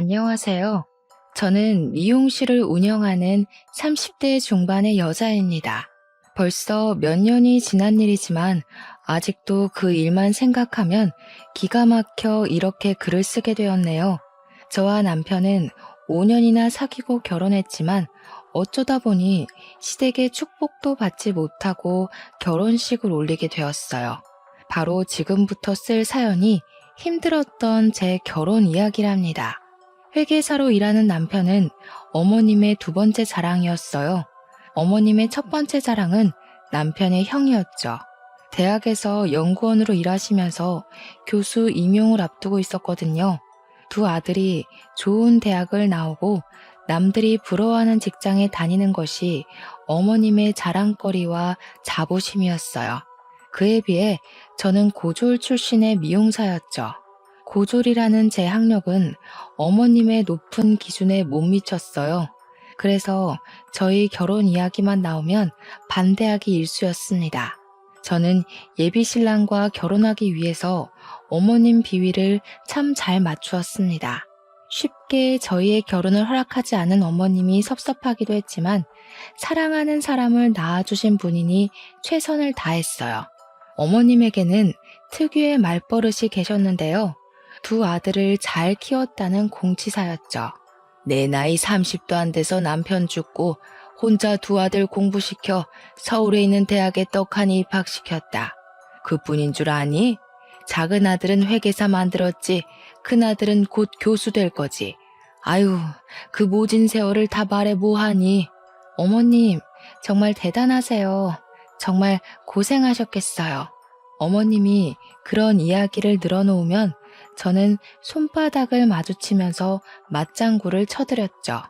안녕하세요. 저는 미용실을 운영하는 30대 중반의 여자입니다. 벌써 몇 년이 지난 일이지만 아직도 그 일만 생각하면 기가 막혀 이렇게 글을 쓰게 되었네요. 저와 남편은 5년이나 사귀고 결혼했지만 어쩌다 보니 시댁의 축복도 받지 못하고 결혼식을 올리게 되었어요. 바로 지금부터 쓸 사연이 힘들었던 제 결혼 이야기랍니다. 회계사로 일하는 남편은 어머님의 두 번째 자랑이었어요. 어머님의 첫 번째 자랑은 남편의 형이었죠. 대학에서 연구원으로 일하시면서 교수 임용을 앞두고 있었거든요. 두 아들이 좋은 대학을 나오고 남들이 부러워하는 직장에 다니는 것이 어머님의 자랑거리와 자부심이었어요. 그에 비해 저는 고졸 출신의 미용사였죠. 고졸이라는 제 학력은 어머님의 높은 기준에 못 미쳤어요. 그래서 저희 결혼 이야기만 나오면 반대하기 일쑤였습니다. 저는 예비 신랑과 결혼하기 위해서 어머님 비위를 참 잘 맞추었습니다. 쉽게 저희의 결혼을 허락하지 않은 어머님이 섭섭하기도 했지만 사랑하는 사람을 낳아주신 분이니 최선을 다했어요. 어머님에게는 특유의 말버릇이 계셨는데요. 두 아들을 잘 키웠다는 공치사였죠. 내 나이 30도 안 돼서 남편 죽고 혼자 두 아들 공부시켜 서울에 있는 대학에 떡하니 입학시켰다. 그뿐인 줄 아니? 작은 아들은 회계사 만들었지 큰 아들은 곧 교수 될 거지. 아유, 그 모진 세월을 다 말해 뭐하니? 어머님, 정말 대단하세요. 정말 고생하셨겠어요. 어머님이 그런 이야기를 늘어놓으면 저는 손바닥을 마주치면서 맞장구를 쳐드렸죠.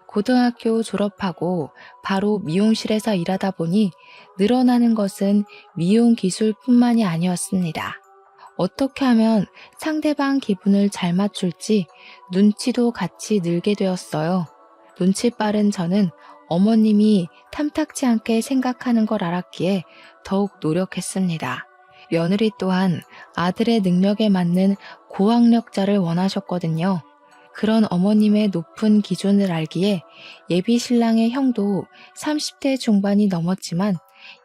고등학교 졸업하고 바로 미용실에서 일하다 보니 늘어나는 것은 미용 기술뿐만이 아니었습니다. 어떻게 하면 상대방 기분을 잘 맞출지 눈치도 같이 늘게 되었어요. 눈치 빠른 저는 어머님이 탐탁지 않게 생각하는 걸 알았기에 더욱 노력했습니다. 며느리 또한 아들의 능력에 맞는 고학력자를 원하셨거든요. 그런 어머님의 높은 기준을 알기에 예비 신랑의 형도 30대 중반이 넘었지만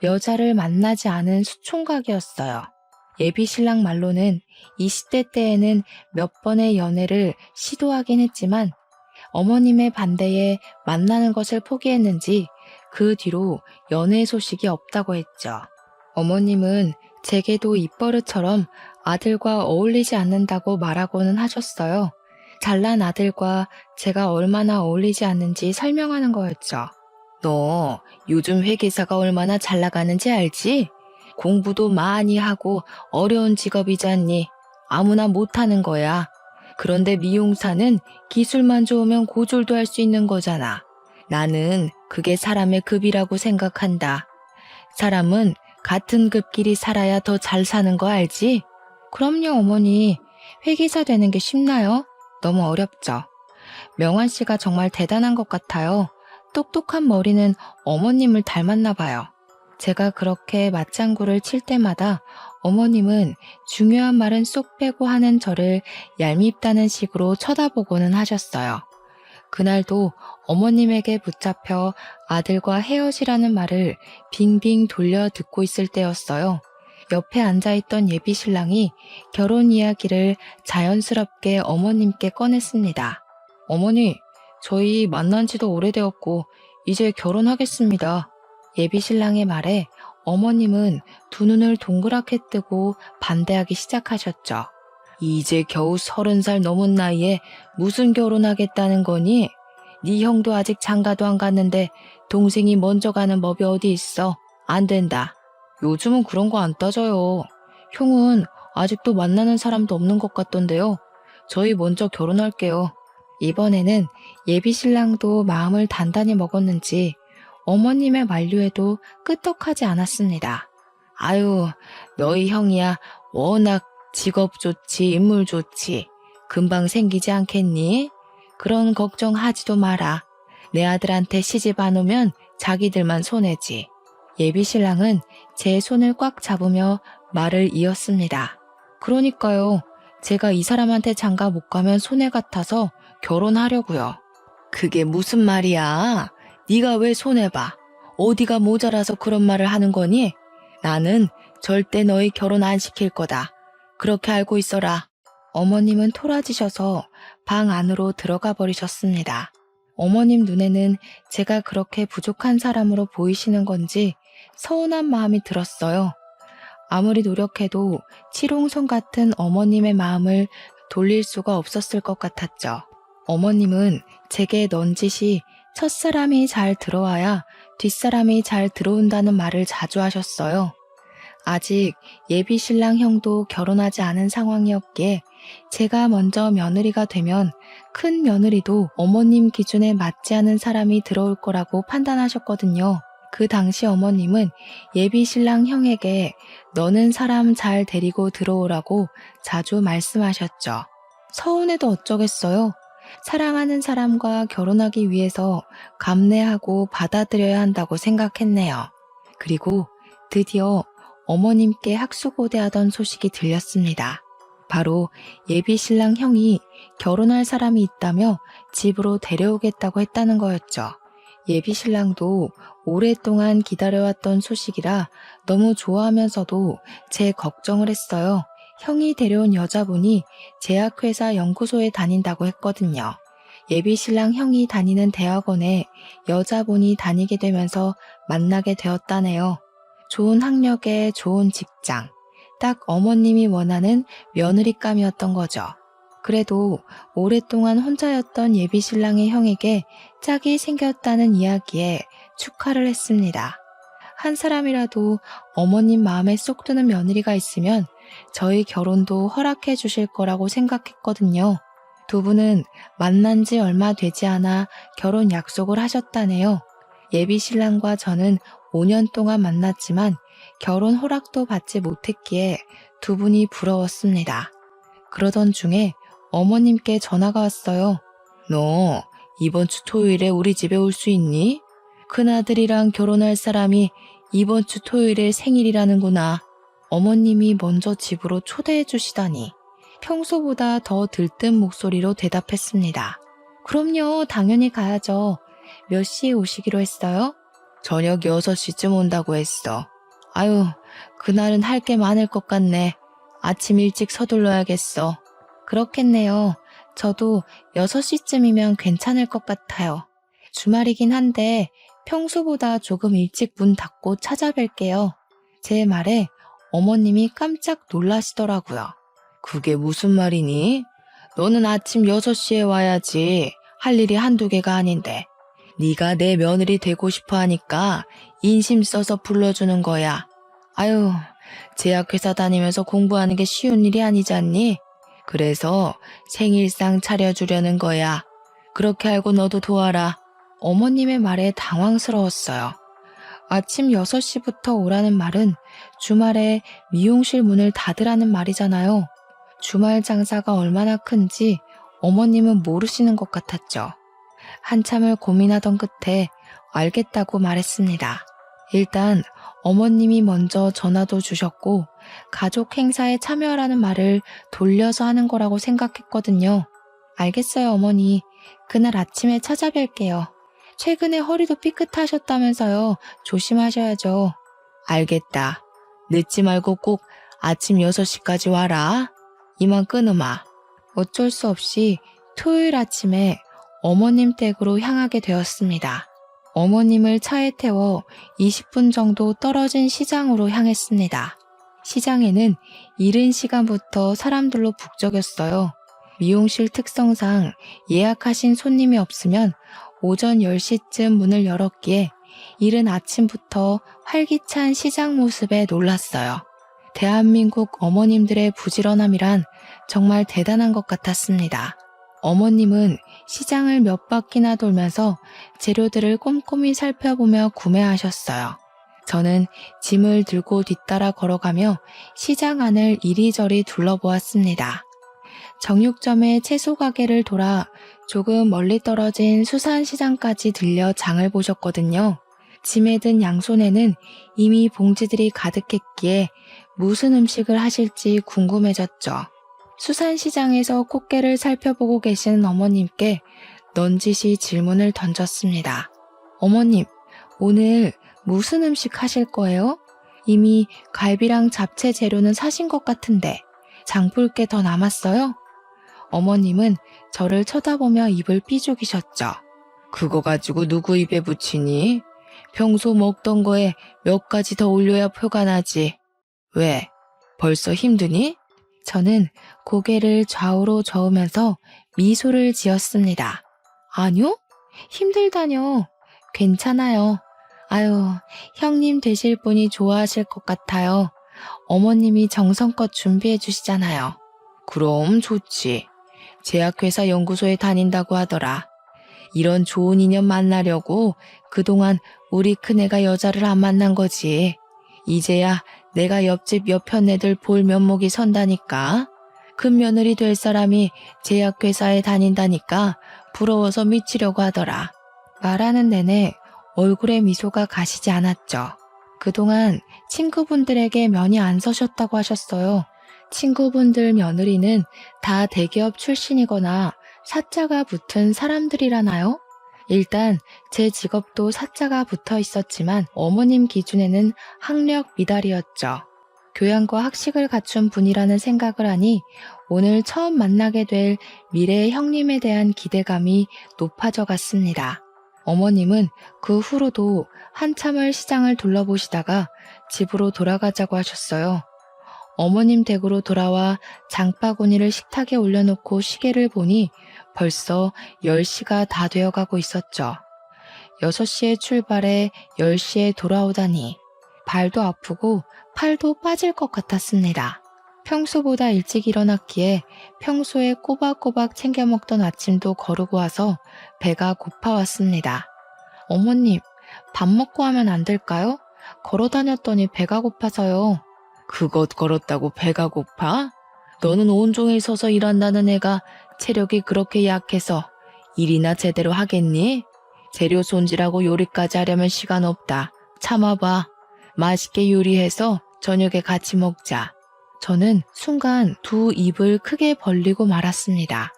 여자를 만나지 않은 수총각이었어요. 예비 신랑 말로는 20대 때에는 몇 번의 연애를 시도하긴 했지만 어머님의 반대에 만나는 것을 포기했는지 그 뒤로 연애 소식이 없다고 했죠. 어머님은 제게도 입버릇처럼 아들과 어울리지 않는다고 말하고는 하셨어요. 잘난 아들과 제가 얼마나 어울리지 않는지 설명하는 거였죠. 너 요즘 회계사가 얼마나 잘 나가는지 알지? 공부도 많이 하고 어려운 직업이잖니. 아무나 못하는 거야. 그런데 미용사는 기술만 좋으면 고졸도 할 수 있는 거잖아. 나는 그게 사람의 급이라고 생각한다. 사람은 같은 급끼리 살아야 더 잘 사는 거 알지? 그럼요, 어머니. 회계사 되는 게 쉽나요? 너무 어렵죠. 명환 씨가 정말 대단한 것 같아요. 똑똑한 머리는 어머님을 닮았나 봐요. 제가 그렇게 맞장구를 칠 때마다 어머님은 중요한 말은 쏙 빼고 하는 저를 얄밉다는 식으로 쳐다보고는 하셨어요. 그날도 어머님에게 붙잡혀 아들과 헤어지라는 말을 빙빙 돌려 듣고 있을 때였어요. 옆에 앉아있던 예비 신랑이 결혼 이야기를 자연스럽게 어머님께 꺼냈습니다. 어머니, 저희 만난 지도 오래되었고 이제 결혼하겠습니다. 예비 신랑의 말에 어머님은 두 눈을 동그랗게 뜨고 반대하기 시작하셨죠. 이제 겨우 30살 넘은 나이에 무슨 결혼하겠다는 거니? 네 형도 아직 장가도 안 갔는데 동생이 먼저 가는 법이 어디 있어? 안 된다. 요즘은 그런 거 안 따져요. 형은 아직도 만나는 사람도 없는 것 같던데요. 저희 먼저 결혼할게요. 이번에는 예비 신랑도 마음을 단단히 먹었는지 어머님의 만류에도 끄떡하지 않았습니다. 아유, 너희 형이야 워낙 직업 좋지 인물 좋지 금방 생기지 않겠니? 그런 걱정하지도 마라. 내 아들한테 시집 안 오면 자기들만 손해지. 예비 신랑은 제 손을 꽉 잡으며 말을 이었습니다. 그러니까요. 제가 이 사람한테 장가 못 가면 손해 같아서 결혼하려고요. 그게 무슨 말이야? 네가 왜 손해봐? 어디가 모자라서 그런 말을 하는 거니? 나는 절대 너희 결혼 안 시킬 거다. 그렇게 알고 있어라. 어머님은 토라지셔서 방 안으로 들어가 버리셨습니다. 어머님 눈에는 제가 그렇게 부족한 사람으로 보이시는 건지 서운한 마음이 들었어요. 아무리 노력해도 치롱손 같은 어머님의 마음을 돌릴 수가 없었을 것 같았죠. 어머님은 제게 넌지시 첫사람이 잘 들어와야 뒷사람이 잘 들어온다는 말을 자주 하셨어요. 아직 예비 신랑 형도 결혼하지 않은 상황이었기에 제가 먼저 며느리가 되면 큰 며느리도 어머님 기준에 맞지 않은 사람이 들어올 거라고 판단하셨거든요. 그 당시 어머님은 예비 신랑 형에게 너는 사람 잘 데리고 들어오라고 자주 말씀하셨죠. 서운해도 어쩌겠어요. 사랑하는 사람과 결혼하기 위해서 감내하고 받아들여야 한다고 생각했네요. 그리고 드디어 어머님께 학수고대하던 소식이 들렸습니다. 바로 예비 신랑 형이 결혼할 사람이 있다며 집으로 데려오겠다고 했다는 거였죠. 예비 신랑도 오랫동안 기다려왔던 소식이라 너무 좋아하면서도 제 걱정을 했어요. 형이 데려온 여자분이 제약회사 연구소에 다닌다고 했거든요. 예비 신랑 형이 다니는 대학원에 여자분이 다니게 되면서 만나게 되었다네요. 좋은 학력에 좋은 직장, 딱 어머님이 원하는 며느리감이었던 거죠. 그래도 오랫동안 혼자였던 예비 신랑의 형에게 짝이 생겼다는 이야기에 축하를 했습니다. 한 사람이라도 어머님 마음에 쏙 드는 며느리가 있으면 저희 결혼도 허락해 주실 거라고 생각했거든요. 두 분은 만난 지 얼마 되지 않아 결혼 약속을 하셨다네요. 예비 신랑과 저는 5년 동안 만났지만 결혼 허락도 받지 못했기에 두 분이 부러웠습니다. 그러던 중에 어머님께 전화가 왔어요. 너 이번 주 토요일에 우리 집에 올 수 있니? 큰아들이랑 결혼할 사람이 이번 주 토요일에 생일이라는구나. 어머님이 먼저 집으로 초대해 주시다니 평소보다 더 들뜬 목소리로 대답했습니다. 그럼요, 당연히 가야죠. 몇 시에 오시기로 했어요? 저녁 6시쯤 온다고 했어. 아유, 그날은 할 게 많을 것 같네. 아침 일찍 서둘러야겠어. 그렇겠네요. 저도 6시쯤이면 괜찮을 것 같아요. 주말이긴 한데 평소보다 조금 일찍 문 닫고 찾아뵐게요. 제 말에 어머님이 깜짝 놀라시더라고요. 그게 무슨 말이니? 너는 아침 6시에 와야지. 할 일이 한두 개가 아닌데. 네가 내 며느리 되고 싶어 하니까 인심 써서 불러주는 거야. 아유, 제약회사 다니면서 공부하는 게 쉬운 일이 아니잖니? 그래서 생일상 차려주려는 거야. 그렇게 알고 너도 도와라. 어머님의 말에 당황스러웠어요. 아침 6시부터 오라는 말은 주말에 미용실 문을 닫으라는 말이잖아요. 주말 장사가 얼마나 큰지 어머님은 모르시는 것 같았죠. 한참을 고민하던 끝에 알겠다고 말했습니다. 일단 어머님이 먼저 전화도 주셨고 가족 행사에 참여하라는 말을 돌려서 하는 거라고 생각했거든요. 알겠어요, 어머니. 그날 아침에 찾아뵐게요. 최근에 허리도 삐끗하셨다면서요. 조심하셔야죠. 알겠다. 늦지 말고 꼭 아침 6시까지 와라. 이만 끊으마. 어쩔 수 없이 토요일 아침에 어머님 댁으로 향하게 되었습니다. 어머님을 차에 태워 20분 정도 떨어진 시장으로 향했습니다. 시장에는 이른 시간부터 사람들로 북적였어요. 미용실 특성상 예약하신 손님이 없으면 오전 10시쯤 문을 열었기에 이른 아침부터 활기찬 시장 모습에 놀랐어요. 대한민국 어머님들의 부지런함이란 정말 대단한 것 같았습니다. 어머님은 시장을 몇 바퀴나 돌면서 재료들을 꼼꼼히 살펴보며 구매하셨어요. 저는 짐을 들고 뒤따라 걸어가며 시장 안을 이리저리 둘러보았습니다. 정육점의 채소 가게를 돌아 조금 멀리 떨어진 수산시장까지 들려 장을 보셨거든요. 짐에 든 양손에는 이미 봉지들이 가득했기에 무슨 음식을 하실지 궁금해졌죠. 수산시장에서 꽃게를 살펴보고 계시는 어머님께 넌지시 질문을 던졌습니다. 어머님, 오늘 무슨 음식 하실 거예요? 이미 갈비랑 잡채 재료는 사신 것 같은데 장볼 게 더 남았어요? 어머님은 저를 쳐다보며 입을 삐죽이셨죠. 그거 가지고 누구 입에 붙이니? 평소 먹던 거에 몇 가지 더 올려야 표가 나지. 왜? 벌써 힘드니? 저는 고개를 좌우로 저으면서 미소를 지었습니다. 아니요? 힘들다뇨. 괜찮아요. 아유, 형님 되실 분이 좋아하실 것 같아요. 어머님이 정성껏 준비해 주시잖아요. 그럼 좋지. 제약회사 연구소에 다닌다고 하더라. 이런 좋은 인연 만나려고 그동안 우리 큰애가 여자를 안 만난 거지. 이제야 내가 옆집 옆편 애들 볼 면목이 선다니까. 큰 며느리 될 사람이 제약회사에 다닌다니까 부러워서 미치려고 하더라. 말하는 내내 얼굴에 미소가 가시지 않았죠. 그동안 친구분들에게 면이 안 서셨다고 하셨어요. 친구분들 며느리는 다 대기업 출신이거나 사자가 붙은 사람들이라나요? 일단 제 직업도 사자가 붙어 있었지만 어머님 기준에는 학력 미달이었죠. 교양과 학식을 갖춘 분이라는 생각을 하니 오늘 처음 만나게 될 미래의 형님에 대한 기대감이 높아져 갔습니다. 어머님은 그 후로도 한참을 시장을 둘러보시다가 집으로 돌아가자고 하셨어요. 어머님 댁으로 돌아와 장바구니를 식탁에 올려놓고 시계를 보니 벌써 10시가 다 되어가고 있었죠. 6시에 출발해 10시에 돌아오다니 발도 아프고 팔도 빠질 것 같았습니다. 평소보다 일찍 일어났기에 평소에 꼬박꼬박 챙겨 먹던 아침도 거르고 와서 배가 고파왔습니다. 어머님, 밥 먹고 하면 안 될까요? 걸어 다녔더니 배가 고파서요. 그것 걸었다고 배가 고파? 너는 온종일 서서 일한다는 애가 체력이 그렇게 약해서 일이나 제대로 하겠니? 재료 손질하고 요리까지 하려면 시간 없다. 참아봐. 맛있게 요리해서 저녁에 같이 먹자. 저는 순간 두 입을 크게 벌리고 말았습니다.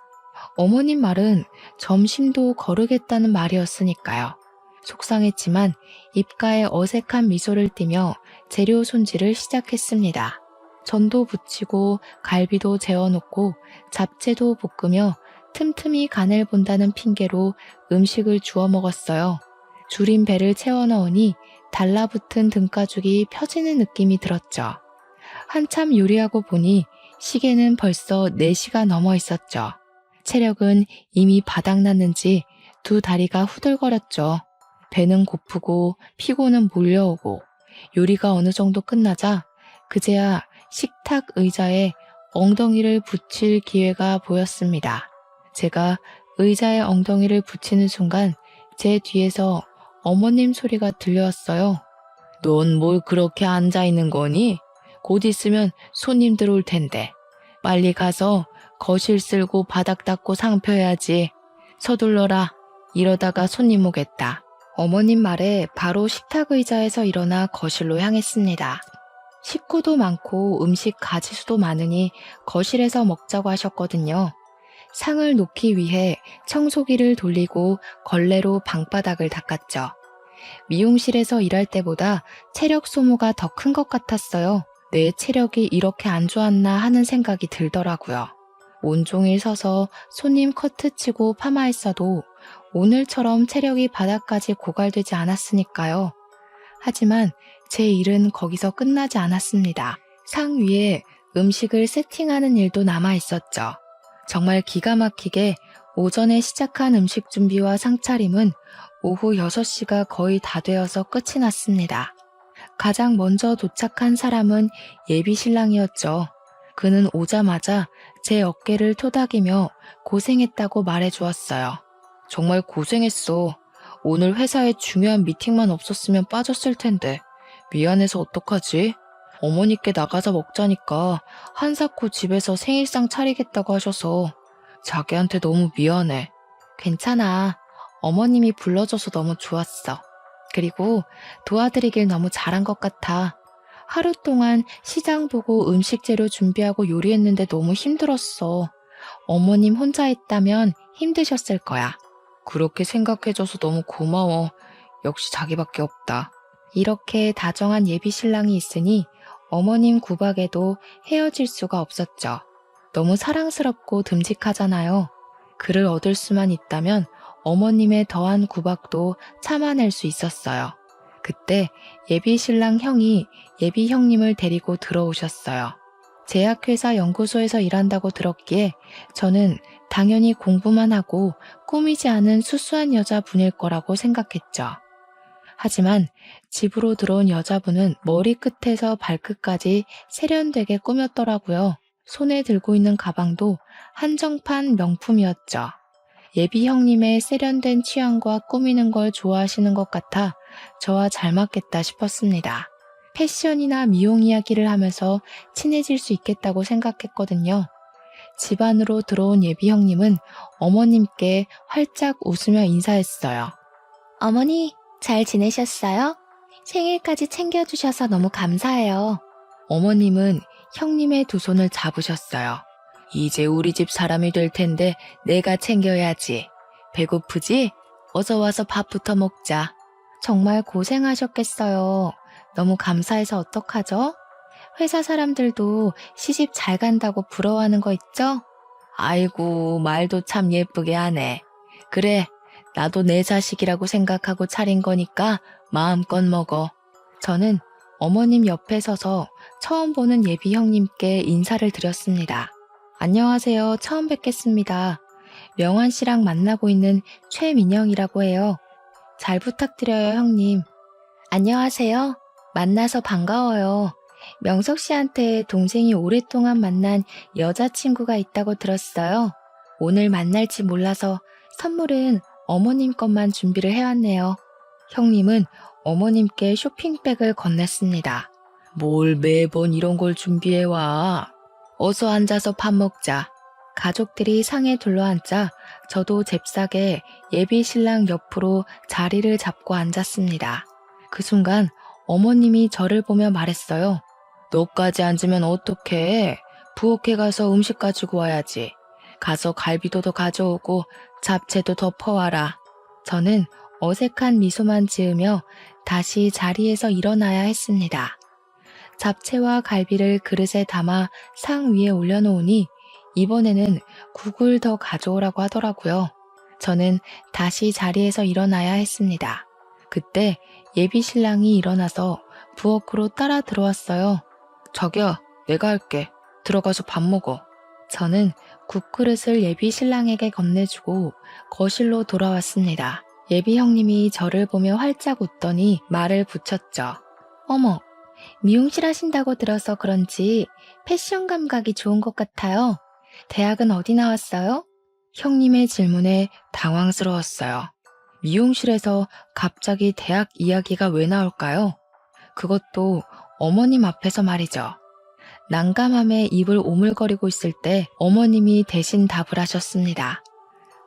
어머님 말은 점심도 거르겠다는 말이었으니까요. 속상했지만 입가에 어색한 미소를 띠며 재료 손질을 시작했습니다. 전도 부치고 갈비도 재워놓고 잡채도 볶으며 틈틈이 간을 본다는 핑계로 음식을 주워 먹었어요. 줄인 배를 채워 넣으니 달라붙은 등가죽이 펴지는 느낌이 들었죠. 한참 요리하고 보니 시계는 벌써 4시가 넘어 있었죠. 체력은 이미 바닥났는지 두 다리가 후들거렸죠. 배는 고프고 피곤은 몰려오고 요리가 어느 정도 끝나자 그제야 식탁 의자에 엉덩이를 붙일 기회가 보였습니다. 제가 의자에 엉덩이를 붙이는 순간 제 뒤에서 어머님 소리가 들려왔어요. 넌 뭘 그렇게 앉아 있는 거니? 곧 있으면 손님들 올 텐데. 빨리 가서 거실 쓸고 바닥 닦고 상표해야지. 서둘러라. 이러다가 손님 오겠다. 어머님 말에 바로 식탁 의자에서 일어나 거실로 향했습니다. 식구도 많고 음식 가지수도 많으니 거실에서 먹자고 하셨거든요. 상을 놓기 위해 청소기를 돌리고 걸레로 방바닥을 닦았죠. 미용실에서 일할 때보다 체력 소모가 더 큰 것 같았어요. 내 체력이 이렇게 안 좋았나 하는 생각이 들더라고요. 온종일 서서 손님 커트 치고 파마했어도 오늘처럼 체력이 바닥까지 고갈되지 않았으니까요. 하지만 제 일은 거기서 끝나지 않았습니다. 상 위에 음식을 세팅하는 일도 남아 있었죠. 정말 기가 막히게 오전에 시작한 음식 준비와 상차림은 오후 6시가 거의 다 되어서 끝이 났습니다. 가장 먼저 도착한 사람은 예비 신랑이었죠. 그는 오자마자 제 어깨를 토닥이며 고생했다고 말해주었어요. 정말 고생했어. 오늘 회사에 중요한 미팅만 없었으면 빠졌을 텐데 미안해서 어떡하지? 어머니께 나가서 먹자니까 한사코 집에서 생일상 차리겠다고 하셔서 자기한테 너무 미안해. 괜찮아. 어머님이 불러줘서 너무 좋았어. 그리고 도와드리길 너무 잘한 것 같아. 하루 동안 시장 보고 음식 재료 준비하고 요리했는데 너무 힘들었어. 어머님 혼자 있다면 힘드셨을 거야. 그렇게 생각해줘서 너무 고마워. 역시 자기밖에 없다. 이렇게 다정한 예비 신랑이 있으니 어머님 구박에도 헤어질 수가 없었죠. 너무 사랑스럽고 듬직하잖아요. 그를 얻을 수만 있다면 어머님의 더한 구박도 참아낼 수 있었어요. 그때 예비 신랑 형이 예비 형님을 데리고 들어오셨어요. 제약회사 연구소에서 일한다고 들었기에 저는 당연히 공부만 하고 꾸미지 않은 수수한 여자분일 거라고 생각했죠. 하지만 집으로 들어온 여자분은 머리끝에서 발끝까지 세련되게 꾸몄더라고요. 손에 들고 있는 가방도 한정판 명품이었죠. 예비 형님의 세련된 취향과 꾸미는 걸 좋아하시는 것 같아 저와 잘 맞겠다 싶었습니다. 패션이나 미용 이야기를 하면서 친해질 수 있겠다고 생각했거든요. 집 안으로 들어온 예비 형님은 어머님께 활짝 웃으며 인사했어요. 어머니, 잘 지내셨어요? 생일까지 챙겨주셔서 너무 감사해요. 어머님은 형님의 두 손을 잡으셨어요. 이제 우리 집 사람이 될 텐데 내가 챙겨야지. 배고프지? 어서 와서 밥부터 먹자. 정말 고생하셨겠어요. 너무 감사해서 어떡하죠? 회사 사람들도 시집 잘 간다고 부러워하는 거 있죠? 아이고, 말도 참 예쁘게 하네. 그래, 나도 내 자식이라고 생각하고 차린 거니까 마음껏 먹어. 저는 어머님 옆에 서서 처음 보는 예비 형님께 인사를 드렸습니다. 안녕하세요. 처음 뵙겠습니다. 명환 씨랑 만나고 있는 최민영이라고 해요. 잘 부탁드려요, 형님. 안녕하세요. 만나서 반가워요. 명석 씨한테 동생이 오랫동안 만난 여자친구가 있다고 들었어요. 오늘 만날지 몰라서 선물은 어머님 것만 준비를 해왔네요. 형님은 어머님께 쇼핑백을 건넸습니다. 뭘 매번 이런 걸 준비해와. 어서 앉아서 밥 먹자. 가족들이 상에 둘러앉자 저도 잽싸게 예비 신랑 옆으로 자리를 잡고 앉았습니다. 그 순간 어머님이 저를 보며 말했어요. 너까지 앉으면 어떡해? 부엌에 가서 음식 가지고 와야지. 가서 갈비도 더 가져오고 잡채도 더 퍼와라. 저는 어색한 미소만 지으며 다시 자리에서 일어나야 했습니다. 잡채와 갈비를 그릇에 담아 상 위에 올려놓으니 이번에는 국을 더 가져오라고 하더라고요. 저는 다시 자리에서 일어나야 했습니다. 그때 예비 신랑이 일어나서 부엌으로 따라 들어왔어요. 자기야, 내가 할게. 들어가서 밥 먹어. 저는 국그릇을 예비 신랑에게 건네주고 거실로 돌아왔습니다. 예비 형님이 저를 보며 활짝 웃더니 말을 붙였죠. 어머, 미용실 하신다고 들어서 그런지 패션 감각이 좋은 것 같아요. 대학은 어디 나왔어요? 형님의 질문에 당황스러웠어요. 미용실에서 갑자기 대학 이야기가 왜 나올까요? 그것도 어머님 앞에서 말이죠. 난감함에 입을 오물거리고 있을 때 어머님이 대신 답을 하셨습니다.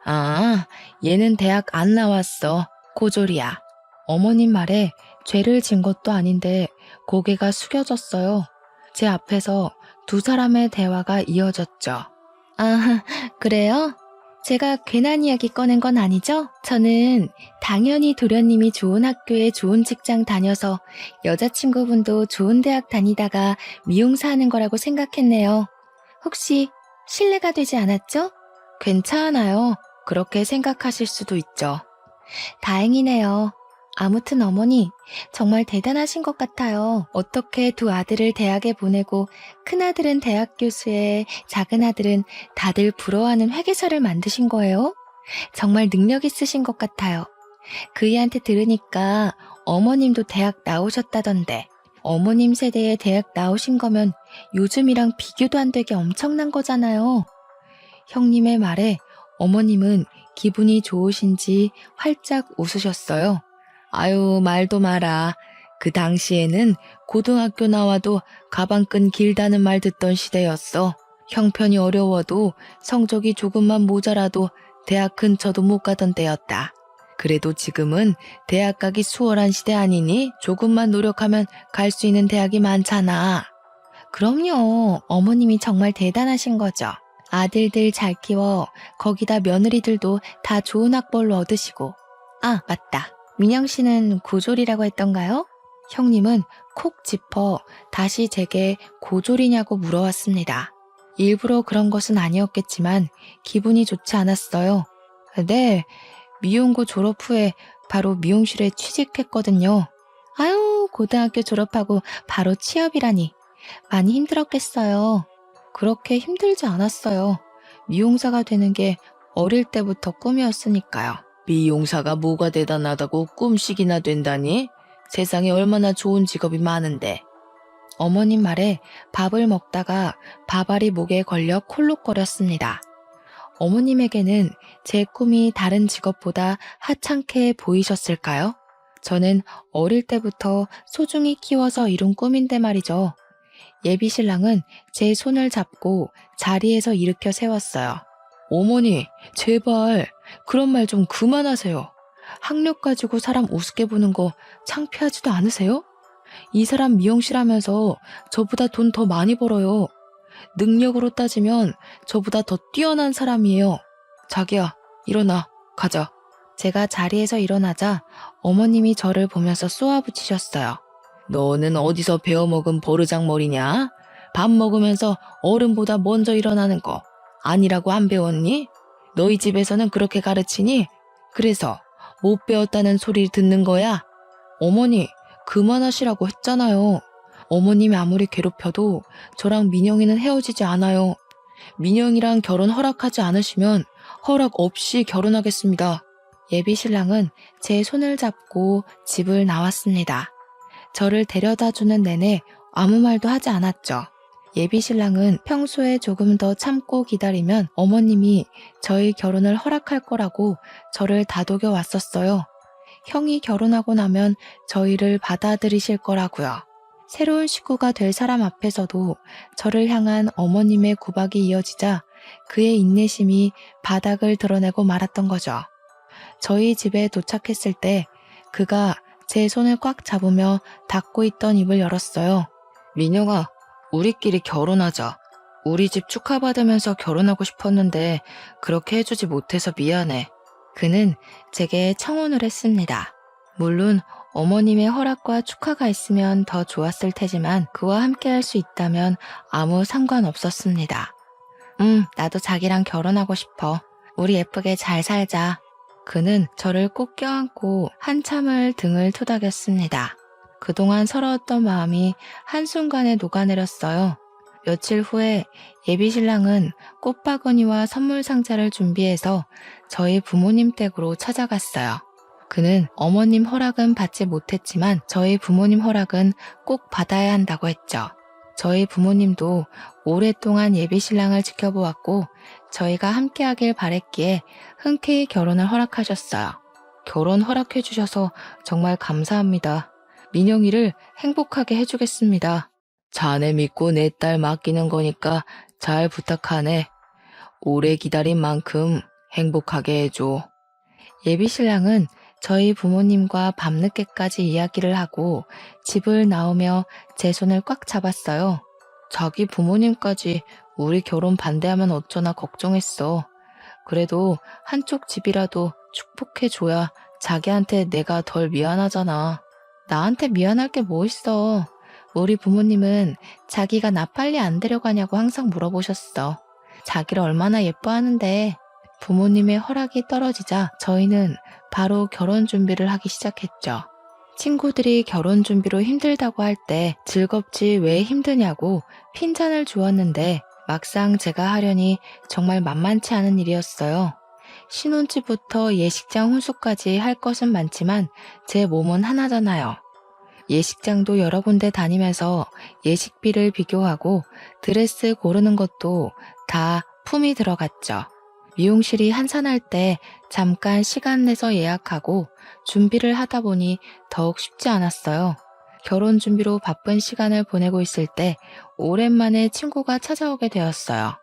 아, 얘는 대학 안 나왔어. 고졸이야. 어머님 말에 죄를 진 것도 아닌데 고개가 숙여졌어요. 제 앞에서 두 사람의 대화가 이어졌죠. 아, 그래요? 제가 괜한 이야기 꺼낸 건 아니죠? 저는 당연히 도련님이 좋은 학교에 좋은 직장 다녀서 여자친구분도 좋은 대학 다니다가 미용사 하는 거라고 생각했네요. 혹시 실례가 되지 않았죠? 괜찮아요. 그렇게 생각하실 수도 있죠. 다행이네요. 아무튼 어머니, 정말 대단하신 것 같아요. 어떻게 두 아들을 대학에 보내고 큰아들은 대학 교수에 작은아들은 다들 부러워하는 회계사를 만드신 거예요? 정말 능력 있으신 것 같아요. 그 애한테 들으니까 어머님도 대학 나오셨다던데. 어머님 세대에 대학 나오신 거면 요즘이랑 비교도 안 되게 엄청난 거잖아요. 형님의 말에 어머님은 기분이 좋으신지 활짝 웃으셨어요. 아유, 말도 마라. 그 당시에는 고등학교 나와도 가방끈 길다는 말 듣던 시대였어. 형편이 어려워도 성적이 조금만 모자라도 대학 근처도 못 가던 때였다. 그래도 지금은 대학 가기 수월한 시대 아니니? 조금만 노력하면 갈 수 있는 대학이 많잖아. 그럼요. 어머님이 정말 대단하신 거죠. 아들들 잘 키워 거기다 며느리들도 다 좋은 학벌로 얻으시고. 아, 맞다. 민영 씨는 고졸이라고 했던가요? 형님은 콕 짚어 다시 제게 고졸이냐고 물어왔습니다. 일부러 그런 것은 아니었겠지만 기분이 좋지 않았어요. 네, 미용고 졸업 후에 바로 미용실에 취직했거든요. 아유, 고등학교 졸업하고 바로 취업이라니. 많이 힘들었겠어요. 그렇게 힘들지 않았어요. 미용사가 되는 게 어릴 때부터 꿈이었으니까요. 미용사가 뭐가 대단하다고 꿈씩이나 된다니? 세상에 얼마나 좋은 직업이 많은데. 어머님 말에 밥을 먹다가 밥알이 목에 걸려 콜록거렸습니다. 어머님에게는 제 꿈이 다른 직업보다 하찮게 보이셨을까요? 저는 어릴 때부터 소중히 키워서 이룬 꿈인데 말이죠. 예비 신랑은 제 손을 잡고 자리에서 일으켜 세웠어요. 어머니, 제발 그런 말 좀 그만하세요. 학력 가지고 사람 우습게 보는 거 창피하지도 않으세요? 이 사람 미용실 하면서 저보다 돈 더 많이 벌어요. 능력으로 따지면 저보다 더 뛰어난 사람이에요. 자기야, 일어나, 가자. 제가 자리에서 일어나자 어머님이 저를 보면서 쏘아붙이셨어요. 너는 어디서 배워먹은 버르장머리냐? 밥 먹으면서 어른보다 먼저 일어나는 거 아니라고 안 배웠니? 너희 집에서는 그렇게 가르치니? 그래서 못 배웠다는 소리를 듣는 거야? 어머니, 그만하시라고 했잖아요. 어머님이 아무리 괴롭혀도 저랑 민영이는 헤어지지 않아요. 민영이랑 결혼 허락하지 않으시면 허락 없이 결혼하겠습니다. 예비 신랑은 제 손을 잡고 집을 나왔습니다. 저를 데려다 주는 내내 아무 말도 하지 않았죠. 예비 신랑은 평소에 조금 더 참고 기다리면 어머님이 저희 결혼을 허락할 거라고 저를 다독여 왔었어요. 형이 결혼하고 나면 저희를 받아들이실 거라고요. 새로운 식구가 될 사람 앞에서도 저를 향한 어머님의 구박이 이어지자 그의 인내심이 바닥을 드러내고 말았던 거죠. 저희 집에 도착했을 때 그가 제 손을 꽉 잡으며 닫고 있던 입을 열었어요. 민영아, 우리끼리 결혼하자. 우리 집 축하받으면서 결혼하고 싶었는데 그렇게 해주지 못해서 미안해. 그는 제게 청혼을 했습니다. 물론 어머님의 허락과 축하가 있으면 더 좋았을 테지만 그와 함께 할 수 있다면 아무 상관없었습니다. 나도 자기랑 결혼하고 싶어. 우리 예쁘게 잘 살자. 그는 저를 꼭 껴안고 한참을 등을 토닥였습니다. 그동안 서러웠던 마음이 한순간에 녹아내렸어요. 며칠 후에 예비 신랑은 꽃바구니와 선물 상자를 준비해서 저희 부모님 댁으로 찾아갔어요. 그는 어머님 허락은 받지 못했지만 저희 부모님 허락은 꼭 받아야 한다고 했죠. 저희 부모님도 오랫동안 예비 신랑을 지켜보았고 저희가 함께하길 바랬기에 흔쾌히 결혼을 허락하셨어요. 결혼 허락해 주셔서 정말 감사합니다. 민영이를 행복하게 해주겠습니다. 자네 믿고 내 딸 맡기는 거니까 잘 부탁하네. 오래 기다린 만큼 행복하게 해줘. 예비 신랑은 저희 부모님과 밤늦게까지 이야기를 하고 집을 나오며 제 손을 꽉 잡았어요. 자기 부모님까지 우리 결혼 반대하면 어쩌나 걱정했어. 그래도 한쪽 집이라도 축복해줘야 자기한테 내가 덜 미안하잖아. 나한테 미안할 게 뭐 있어. 우리 부모님은 자기가 나 빨리 안 데려가냐고 항상 물어보셨어. 자기를 얼마나 예뻐하는데. 부모님의 허락이 떨어지자 저희는 바로 결혼 준비를 하기 시작했죠. 친구들이 결혼 준비로 힘들다고 할 때 즐겁지 왜 힘드냐고 핀잔을 주었는데 막상 제가 하려니 정말 만만치 않은 일이었어요. 신혼집부터 예식장 혼수까지 할 것은 많지만 제 몸은 하나잖아요. 예식장도 여러 군데 다니면서 예식비를 비교하고 드레스 고르는 것도 다 품이 들어갔죠. 미용실이 한산할 때 잠깐 시간 내서 예약하고 준비를 하다 보니 더욱 쉽지 않았어요. 결혼 준비로 바쁜 시간을 보내고 있을 때 오랜만에 친구가 찾아오게 되었어요.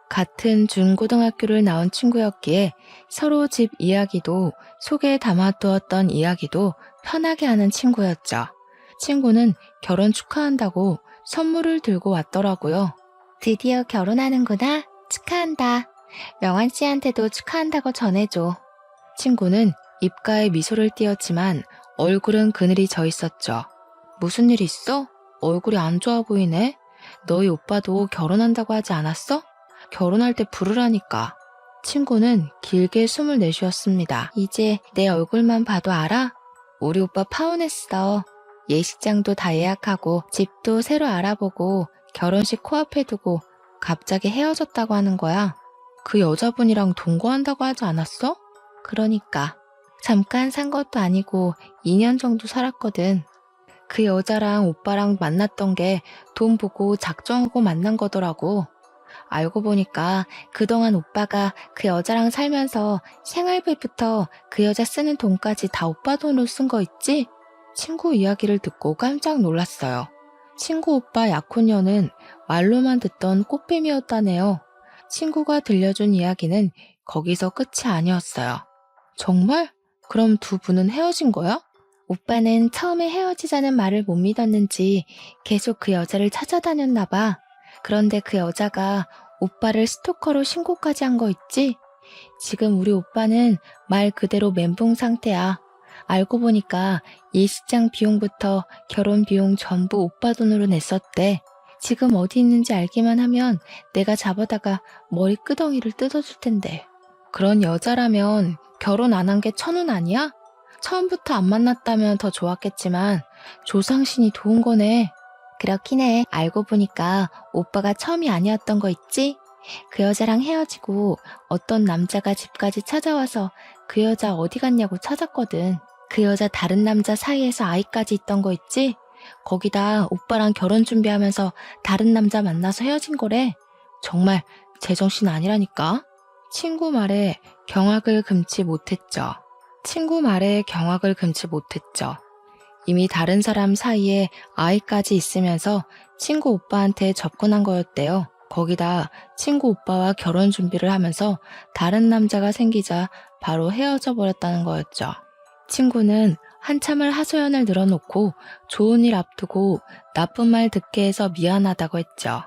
같은 중고등학교를 나온 친구였기에 서로 집 이야기도 속에 담아두었던 이야기도 편하게 하는 친구였죠. 친구는 결혼 축하한다고 선물을 들고 왔더라고요. 드디어 결혼하는구나. 축하한다. 명환 씨한테도 축하한다고 전해줘. 친구는 입가에 미소를 띄었지만 얼굴은 그늘이 져 있었죠. 무슨 일 있어? 얼굴이 안 좋아 보이네. 너희 오빠도 결혼한다고 하지 않았어? 결혼할 때 부르라니까. 친구는 길게 숨을 내쉬었습니다. 이제 내 얼굴만 봐도 알아? 우리 오빠 파혼했어. 예식장도 다 예약하고 집도 새로 알아보고 결혼식 코앞에 두고 갑자기 헤어졌다고 하는 거야. 그 여자분이랑 동거한다고 하지 않았어? 그러니까. 잠깐 산 것도 아니고 2년 정도 살았거든. 그 여자랑 오빠랑 만났던 게 돈 보고 작정하고 만난 거더라고. 알고 보니까 그동안 오빠가 그 여자랑 살면서 생활비부터 그 여자 쓰는 돈까지 다 오빠 돈으로 쓴 거 있지? 친구 이야기를 듣고 깜짝 놀랐어요. 친구 오빠 약혼녀는 말로만 듣던 꽃뱀이었다네요. 친구가 들려준 이야기는 거기서 끝이 아니었어요. 정말? 그럼 두 분은 헤어진 거야? 오빠는 처음에 헤어지자는 말을 못 믿었는지 계속 그 여자를 찾아다녔나 봐. 그런데 그 여자가 오빠를 스토커로 신고까지 한 거 있지? 지금 우리 오빠는 말 그대로 멘붕 상태야. 알고 보니까 예식장 비용부터 결혼 비용 전부 오빠 돈으로 냈었대. 지금 어디 있는지 알기만 하면 내가 잡아다가 머리 끄덩이를 뜯어줄 텐데. 그런 여자라면 결혼 안 한 게 천운 아니야? 처음부터 안 만났다면 더 좋았겠지만 조상신이 도운 거네. 그렇긴 해. 알고 보니까 오빠가 처음이 아니었던 거 있지? 그 여자랑 헤어지고 어떤 남자가 집까지 찾아와서 그 여자 어디 갔냐고 찾았거든. 그 여자 다른 남자 사이에서 아이까지 있던 거 있지? 거기다 오빠랑 결혼 준비하면서 다른 남자 만나서 헤어진 거래. 정말 제정신 아니라니까. 친구 말에 경악을 금치 못했죠. 이미 다른 사람 사이에 아이까지 있으면서 친구 오빠한테 접근한 거였대요. 거기다 친구 오빠와 결혼 준비를 하면서 다른 남자가 생기자 바로 헤어져 버렸다는 거였죠. 친구는 한참을 하소연을 늘어놓고 좋은 일 앞두고 나쁜 말 듣게 해서 미안하다고 했죠.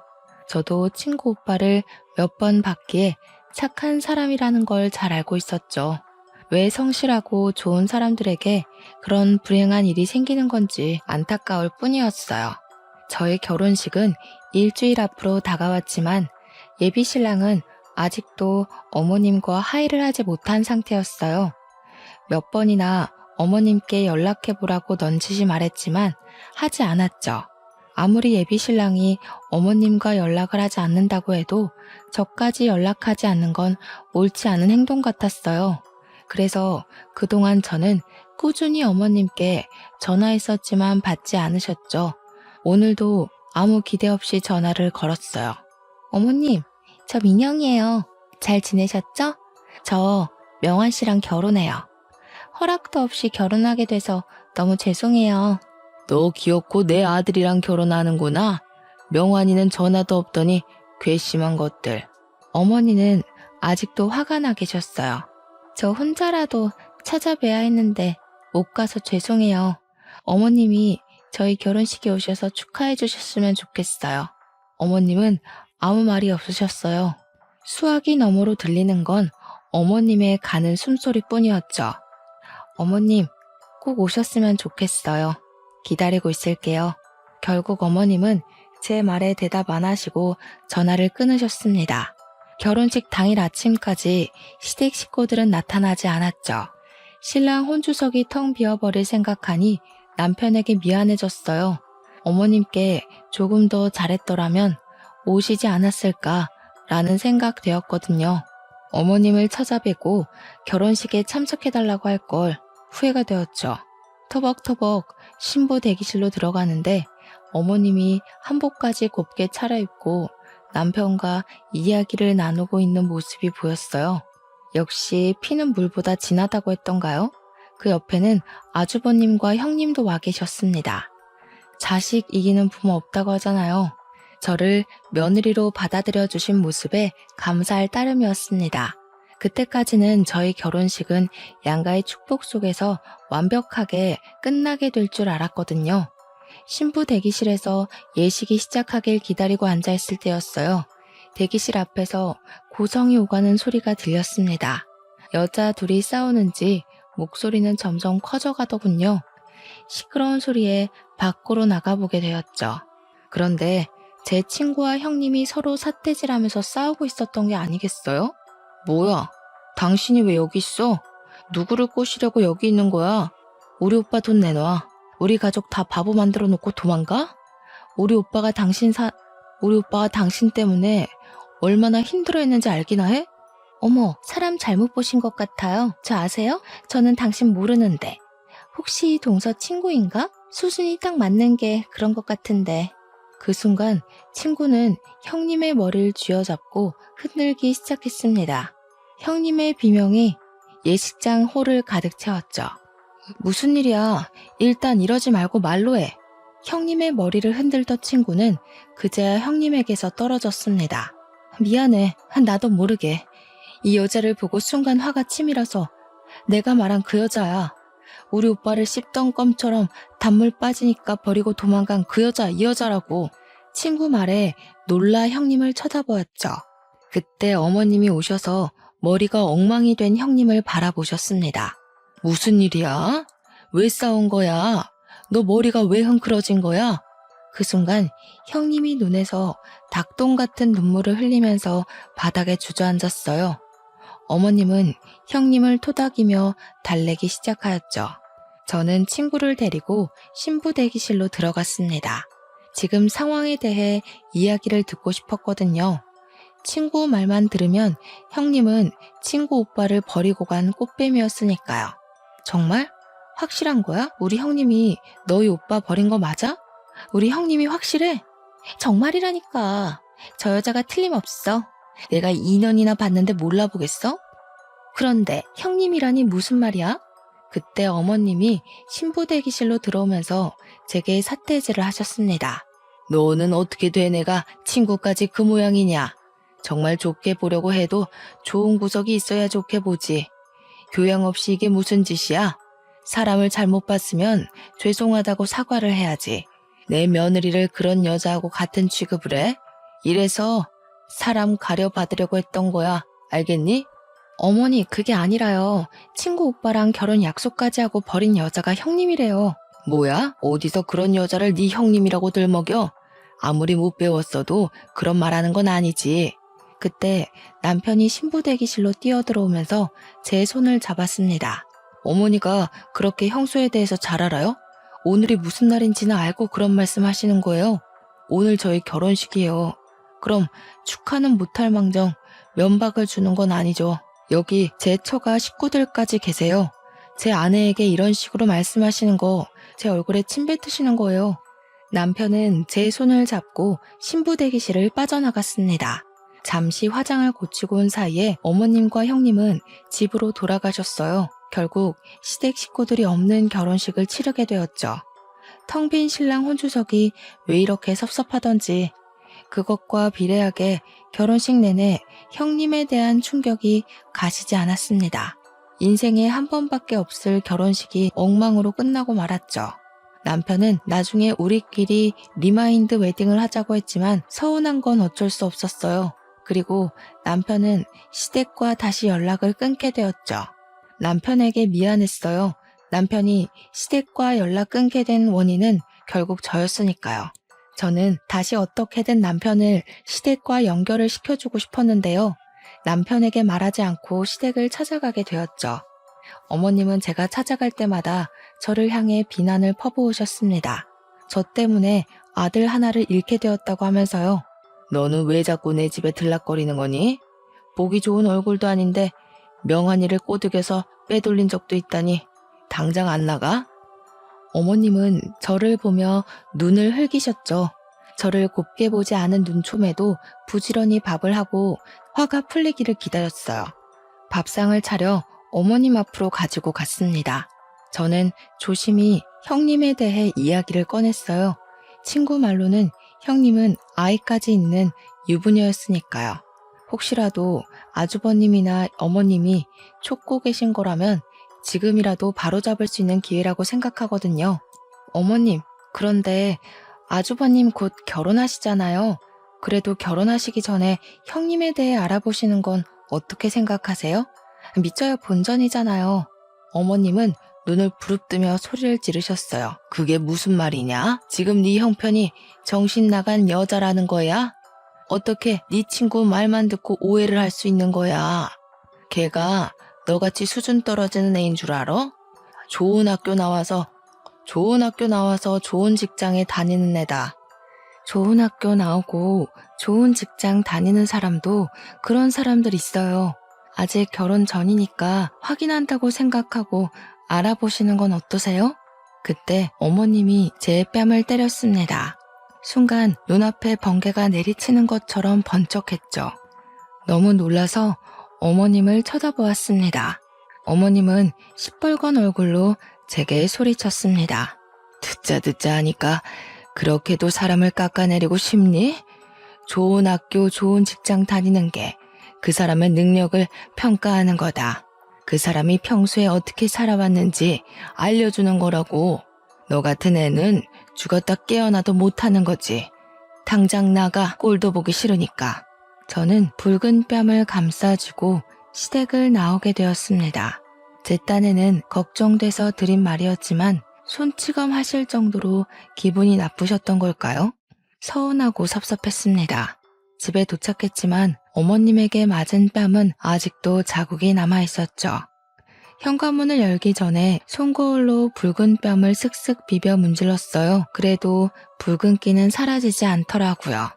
저도 친구 오빠를 몇 번 봤기에 착한 사람이라는 걸 잘 알고 있었죠. 왜 성실하고 좋은 사람들에게 그런 불행한 일이 생기는 건지 안타까울 뿐이었어요. 저의 결혼식은 일주일 앞으로 다가왔지만 예비 신랑은 아직도 어머님과 화해를 하지 못한 상태였어요. 몇 번이나 어머님께 연락해보라고 넌지시 말했지만 하지 않았죠. 아무리 예비 신랑이 어머님과 연락을 하지 않는다고 해도 저까지 연락하지 않는 건 옳지 않은 행동 같았어요. 그래서 그동안 저는 꾸준히 어머님께 전화했었지만 받지 않으셨죠. 오늘도 아무 기대 없이 전화를 걸었어요. 어머님, 저 민영이에요. 잘 지내셨죠? 저 명환 씨랑 결혼해요. 허락도 없이 결혼하게 돼서 너무 죄송해요. 너 귀엽고 내 아들이랑 결혼하는구나. 명환이는 전화도 없더니 괘씸한 것들. 어머니는 아직도 화가 나 계셨어요. 저 혼자라도 찾아뵈야 했는데 못 가서 죄송해요. 어머님이 저희 결혼식에 오셔서 축하해 주셨으면 좋겠어요. 어머님은 아무 말이 없으셨어요. 수화기 너머로 들리는 건 어머님의 가는 숨소리뿐이었죠. 어머님, 꼭 오셨으면 좋겠어요. 기다리고 있을게요. 결국 어머님은 제 말에 대답 안 하시고 전화를 끊으셨습니다. 결혼식 당일 아침까지 시댁 식구들은 나타나지 않았죠. 신랑 혼주석이 텅 비어버릴 생각하니 남편에게 미안해졌어요. 어머님께 조금 더 잘했더라면 오시지 않았을까라는 생각 되었거든요. 어머님을 찾아뵈고 결혼식에 참석해달라고 할 걸 후회가 되었죠. 터벅터벅 신부 대기실로 들어가는데 어머님이 한복까지 곱게 차려입고 남편과 이야기를 나누고 있는 모습이 보였어요. 역시 피는 물보다 진하다고 했던가요? 그 옆에는 아주버님과 형님도 와 계셨습니다. 자식 이기는 부모 없다고 하잖아요. 저를 며느리로 받아들여 주신 모습에 감사할 따름이었습니다. 그때까지는 저희 결혼식은 양가의 축복 속에서 완벽하게 끝나게 될 줄 알았거든요. 신부 대기실에서 예식이 시작하길 기다리고 앉아있을 때였어요. 대기실 앞에서 고성이 오가는 소리가 들렸습니다. 여자 둘이 싸우는지 목소리는 점점 커져가더군요. 시끄러운 소리에 밖으로 나가보게 되었죠. 그런데 제 친구와 형님이 서로 삿대질하면서 싸우고 있었던 게 아니겠어요? 뭐야? 당신이 왜 여기 있어? 누구를 꼬시려고 여기 있는 거야? 우리 오빠 돈 내놔. 우리 가족 다 바보 만들어 놓고 도망가? 우리 오빠가 당신 때문에 얼마나 힘들어했는지 알기나 해? 어머, 사람 잘못 보신 것 같아요. 저 아세요? 저는 당신 모르는데. 혹시 동서 친구인가? 수순이 딱 맞는 게 그런 것 같은데. 그 순간 친구는 형님의 머리를 쥐어잡고 흔들기 시작했습니다. 형님의 비명이 예식장 홀을 가득 채웠죠. 무슨 일이야? 일단 이러지 말고 말로 해. 형님의 머리를 흔들던 친구는 그제야 형님에게서 떨어졌습니다. 미안해. 나도 모르게. 이 여자를 보고 순간 화가 치밀어서 내가 말한 그 여자야. 우리 오빠를 씹던 껌처럼 단물 빠지니까 버리고 도망간 그 여자, 이 여자라고. 친구 말에 놀라 형님을 쳐다보았죠. 그때 어머님이 오셔서 머리가 엉망이 된 형님을 바라보셨습니다. 무슨 일이야? 왜 싸운 거야? 너 머리가 왜 흥크러진 거야? 그 순간 형님이 눈에서 닭똥 같은 눈물을 흘리면서 바닥에 주저앉았어요. 어머님은 형님을 토닥이며 달래기 시작하였죠. 저는 친구를 데리고 신부 대기실로 들어갔습니다. 지금 상황에 대해 이야기를 듣고 싶었거든요. 친구 말만 들으면 형님은 친구 오빠를 버리고 간 꽃뱀이었으니까요. 정말? 확실한 거야? 우리 형님이 너희 오빠 버린 거 맞아? 우리 형님이 확실해? 정말이라니까. 저 여자가 틀림없어. 내가 2년이나 봤는데 몰라보겠어? 그런데 형님이라니 무슨 말이야? 그때 어머님이 신부 대기실로 들어오면서 제게 삿대질을 하셨습니다. 너는 어떻게 된 애가 친구까지 그 모양이냐? 정말 좋게 보려고 해도 좋은 구석이 있어야 좋게 보지. 교양 없이 이게 무슨 짓이야? 사람을 잘못 봤으면 죄송하다고 사과를 해야지. 내 며느리를 그런 여자하고 같은 취급을 해? 이래서 사람 가려받으려고 했던 거야. 알겠니? 어머니, 그게 아니라요. 친구 오빠랑 결혼 약속까지 하고 버린 여자가 형님이래요. 뭐야? 어디서 그런 여자를 네 형님이라고 들먹여? 아무리 못 배웠어도 그런 말하는 건 아니지. 그때 남편이 신부 대기실로 뛰어들어오면서 제 손을 잡았습니다. 어머니가 그렇게 형수에 대해서 잘 알아요? 오늘이 무슨 날인지는 알고 그런 말씀 하시는 거예요. 오늘 저희 결혼식이에요. 그럼 축하는 못할 망정 면박을 주는 건 아니죠. 여기 제 처가 식구들까지 계세요. 제 아내에게 이런 식으로 말씀하시는 거 제 얼굴에 침 뱉으시는 거예요. 남편은 제 손을 잡고 신부 대기실을 빠져나갔습니다. 잠시 화장을 고치고 온 사이에 어머님과 형님은 집으로 돌아가셨어요. 결국 시댁 식구들이 없는 결혼식을 치르게 되었죠. 텅 빈 신랑 혼주석이 왜 이렇게 섭섭하던지 그것과 비례하게 결혼식 내내 형님에 대한 충격이 가시지 않았습니다. 인생에 한 번밖에 없을 결혼식이 엉망으로 끝나고 말았죠. 남편은 나중에 우리끼리 리마인드 웨딩을 하자고 했지만 서운한 건 어쩔 수 없었어요. 그리고 남편은 시댁과 다시 연락을 끊게 되었죠. 남편에게 미안했어요. 남편이 시댁과 연락 끊게 된 원인은 결국 저였으니까요. 저는 다시 어떻게든 남편을 시댁과 연결을 시켜주고 싶었는데요. 남편에게 말하지 않고 시댁을 찾아가게 되었죠. 어머님은 제가 찾아갈 때마다 저를 향해 비난을 퍼부으셨습니다. 저 때문에 아들 하나를 잃게 되었다고 하면서요. 너는 왜 자꾸 내 집에 들락거리는 거니? 보기 좋은 얼굴도 아닌데 명환이를 꼬드겨서 빼돌린 적도 있다니 당장 안 나가? 어머님은 저를 보며 눈을 흘기셨죠. 저를 곱게 보지 않은 눈초매도 부지런히 밥을 하고 화가 풀리기를 기다렸어요. 밥상을 차려 어머님 앞으로 가지고 갔습니다. 저는 조심히 형님에 대해 이야기를 꺼냈어요. 친구 말로는 형님은 아이까지 있는 유부녀였으니까요. 혹시라도 아주버님이나 어머님이 쫓고 계신 거라면 지금이라도 바로잡을 수 있는 기회라고 생각하거든요. 어머님, 그런데 아주버님 곧 결혼하시잖아요. 그래도 결혼하시기 전에 형님에 대해 알아보시는 건 어떻게 생각하세요? 믿져야 본전이잖아요. 어머님은 눈을 부릅뜨며 소리를 지르셨어요. 그게 무슨 말이냐? 지금 네 형편이 정신 나간 여자라는 거야? 어떻게 네 친구 말만 듣고 오해를 할 수 있는 거야? 걔가 너같이 수준 떨어지는 애인 줄 알아? 좋은 학교 나와서 좋은 직장에 다니는 애다. 좋은 학교 나오고 좋은 직장 다니는 사람도 그런 사람들 있어요. 아직 결혼 전이니까 확인한다고 생각하고 알아보시는 건 어떠세요? 그때 어머님이 제 뺨을 때렸습니다. 순간 눈앞에 번개가 내리치는 것처럼 번쩍했죠. 너무 놀라서 어머님을 쳐다보았습니다. 어머님은 시뻘건 얼굴로 제게 소리쳤습니다. 듣자 하니까 그렇게도 사람을 깎아내리고 싶니? 좋은 학교, 좋은 직장 다니는 게 그 사람의 능력을 평가하는 거다. 그 사람이 평소에 어떻게 살아왔는지 알려주는 거라고. 너 같은 애는 죽었다 깨어나도 못하는 거지. 당장 나가, 꼴도 보기 싫으니까. 저는 붉은 뺨을 감싸주고 시댁을 나오게 되었습니다. 제 딴에는 걱정돼서 드린 말이었지만 손찌검 하실 정도로 기분이 나쁘셨던 걸까요? 서운하고 섭섭했습니다. 집에 도착했지만 어머님에게 맞은 뺨은 아직도 자국이 남아있었죠. 현관문을 열기 전에 손거울로 붉은 뺨을 슥슥 비벼 문질렀어요. 그래도 붉은기는 사라지지 않더라고요.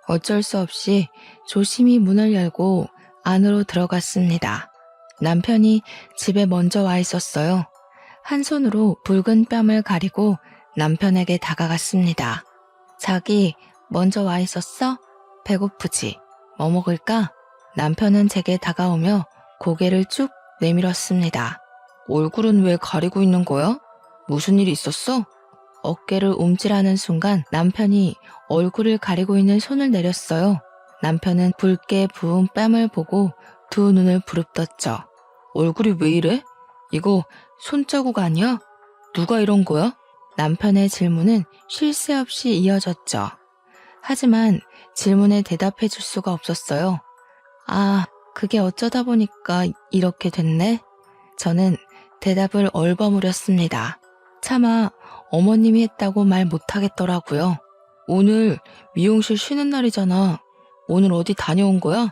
어쩔 수 없이 조심히 문을 열고 안으로 들어갔습니다. 남편이 집에 먼저 와 있었어요. 한 손으로 붉은 뺨을 가리고 남편에게 다가갔습니다. 자기 먼저 와 있었어? 배고프지? 뭐 먹을까? 남편은 제게 다가오며 고개를 쭉 내밀었습니다. 얼굴은 왜 가리고 있는 거야? 무슨 일이 있었어? 어깨를 움찔하는 순간 남편이 얼굴을 가리고 있는 손을 내렸어요. 남편은 붉게 부은 뺨을 보고 두 눈을 부릅떴죠. 얼굴이 왜 이래? 이거 손자국 아니야? 누가 이런 거야? 남편의 질문은 쉴 새 없이 이어졌죠. 하지만 질문에 대답해 줄 수가 없었어요. 아, 그게 어쩌다 보니까 이렇게 됐네? 저는 대답을 얼버무렸습니다. 차마 어머님이 했다고 말 못하겠더라고요. 오늘 미용실 쉬는 날이잖아. 오늘 어디 다녀온 거야?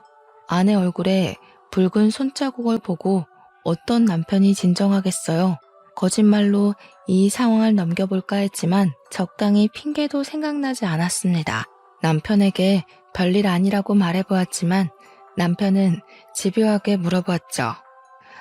아내 얼굴에 붉은 손자국을 보고 어떤 남편이 진정하겠어요. 거짓말로 이 상황을 넘겨볼까 했지만 적당히 핑계도 생각나지 않았습니다. 남편에게 별일 아니라고 말해보았지만 남편은 집요하게 물어보았죠.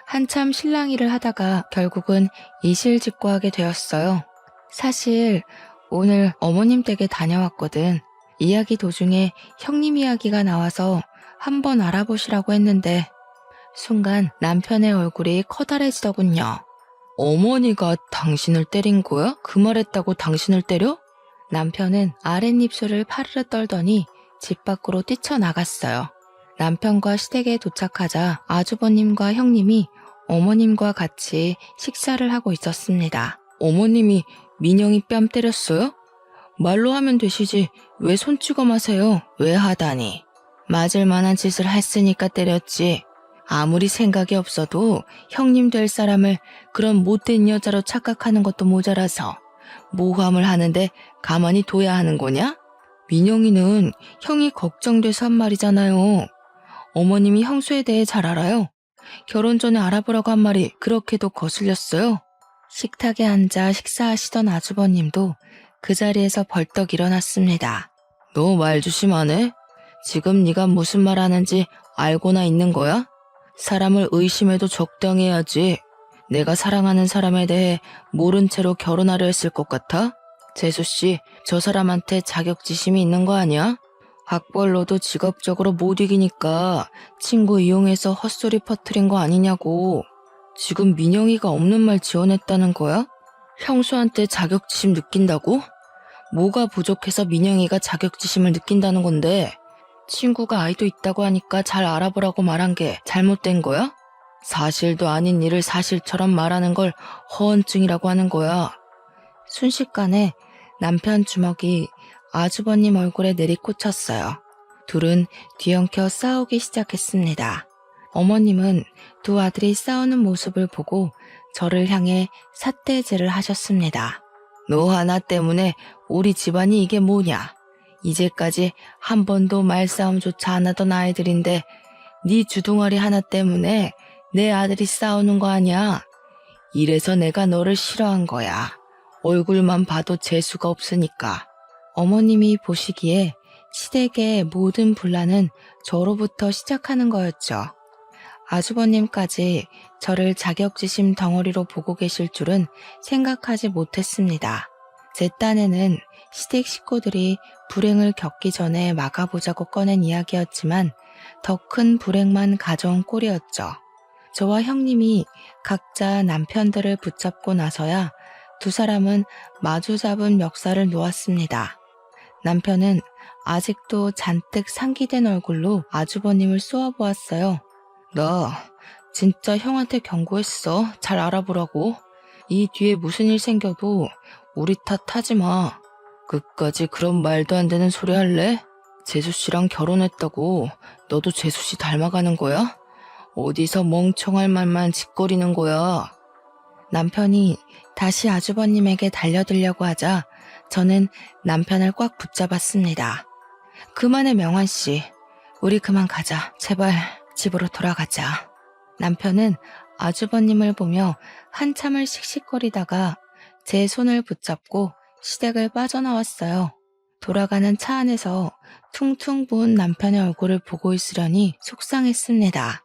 한참 실랑이를 하다가 결국은 이실직고하게 되었어요. 사실 오늘 어머님 댁에 다녀왔거든. 이야기 도중에 형님 이야기가 나와서 한번 알아보시라고 했는데 순간 남편의 얼굴이 커다래지더군요. 어머니가 당신을 때린 거야? 그 말했다고 당신을 때려? 남편은 아랫입술을 파르르 떨더니 집 밖으로 뛰쳐나갔어요. 남편과 시댁에 도착하자 아주버님과 형님이 어머님과 같이 식사를 하고 있었습니다. 어머님이 민영이 뺨 때렸어요? 말로 하면 되시지 왜 손찌검 하세요? 왜 하다니? 맞을 만한 짓을 했으니까 때렸지. 아무리 생각이 없어도 형님 될 사람을 그런 못된 여자로 착각하는 것도 모자라서 모함을 하는데 가만히 둬야 하는 거냐? 민영이는 형이 걱정돼서 한 말이잖아요. 어머님이 형수에 대해 잘 알아요. 결혼 전에 알아보라고 한 말이 그렇게도 거슬렸어요. 식탁에 앉아 식사하시던 아주버님도 그 자리에서 벌떡 일어났습니다. 너 말 조심하네? 지금 네가 무슨 말 하는지 알고나 있는 거야? 사람을 의심해도 적당해야지. 내가 사랑하는 사람에 대해 모른 채로 결혼하려 했을 것 같아? 재수씨, 저 사람한테 자격지심이 있는 거 아니야? 학벌로도 직업적으로 못 이기니까 친구 이용해서 헛소리 퍼뜨린 거 아니냐고. 지금 민영이가 없는 말 지어냈다는 거야? 형수한테 자격지심 느낀다고? 뭐가 부족해서 민영이가 자격지심을 느낀다는 건데 친구가 아이도 있다고 하니까 잘 알아보라고 말한 게 잘못된 거야? 사실도 아닌 일을 사실처럼 말하는 걸 허언증이라고 하는 거야. 순식간에 남편 주먹이 아주버님 얼굴에 내리꽂혔어요. 둘은 뒤엉켜 싸우기 시작했습니다. 어머님은 두 아들이 싸우는 모습을 보고 저를 향해 삿대질을 하셨습니다. 너 하나 때문에 우리 집안이 이게 뭐냐? 이제까지 한 번도 말싸움조차 안 하던 아이들인데 네 주둥아리 하나 때문에 내 아들이 싸우는 거 아니야? 이래서 내가 너를 싫어한 거야. 얼굴만 봐도 재수가 없으니까. 어머님이 보시기에 시댁의 모든 분란은 저로부터 시작하는 거였죠. 아주버님까지 저를 자격지심 덩어리로 보고 계실 줄은 생각하지 못했습니다. 제 딴에는 시댁 식구들이 불행을 겪기 전에 막아보자고 꺼낸 이야기였지만 더 큰 불행만 가져온 꼴이었죠. 저와 형님이 각자 남편들을 붙잡고 나서야 두 사람은 마주 잡은 멱살을 놓았습니다. 남편은 아직도 잔뜩 상기된 얼굴로 아주버님을 쏘아보았어요. 나 진짜 형한테 경고했어. 잘 알아보라고. 이 뒤에 무슨 일 생겨도 우리 탓하지 마. 끝까지 그런 말도 안 되는 소리 할래? 재수씨랑 결혼했다고 너도 재수씨 닮아가는 거야? 어디서 멍청할 말만 짓거리는 거야? 남편이 다시 아주버님에게 달려들려고 하자 저는 남편을 꽉 붙잡았습니다. 그만해 명환씨. 우리 그만 가자. 제발 집으로 돌아가자. 남편은 아주버님을 보며 한참을 씩씩거리다가 제 손을 붙잡고 시댁을 빠져나왔어요. 돌아가는 차 안에서 퉁퉁 부은 남편의 얼굴을 보고 있으려니 속상했습니다.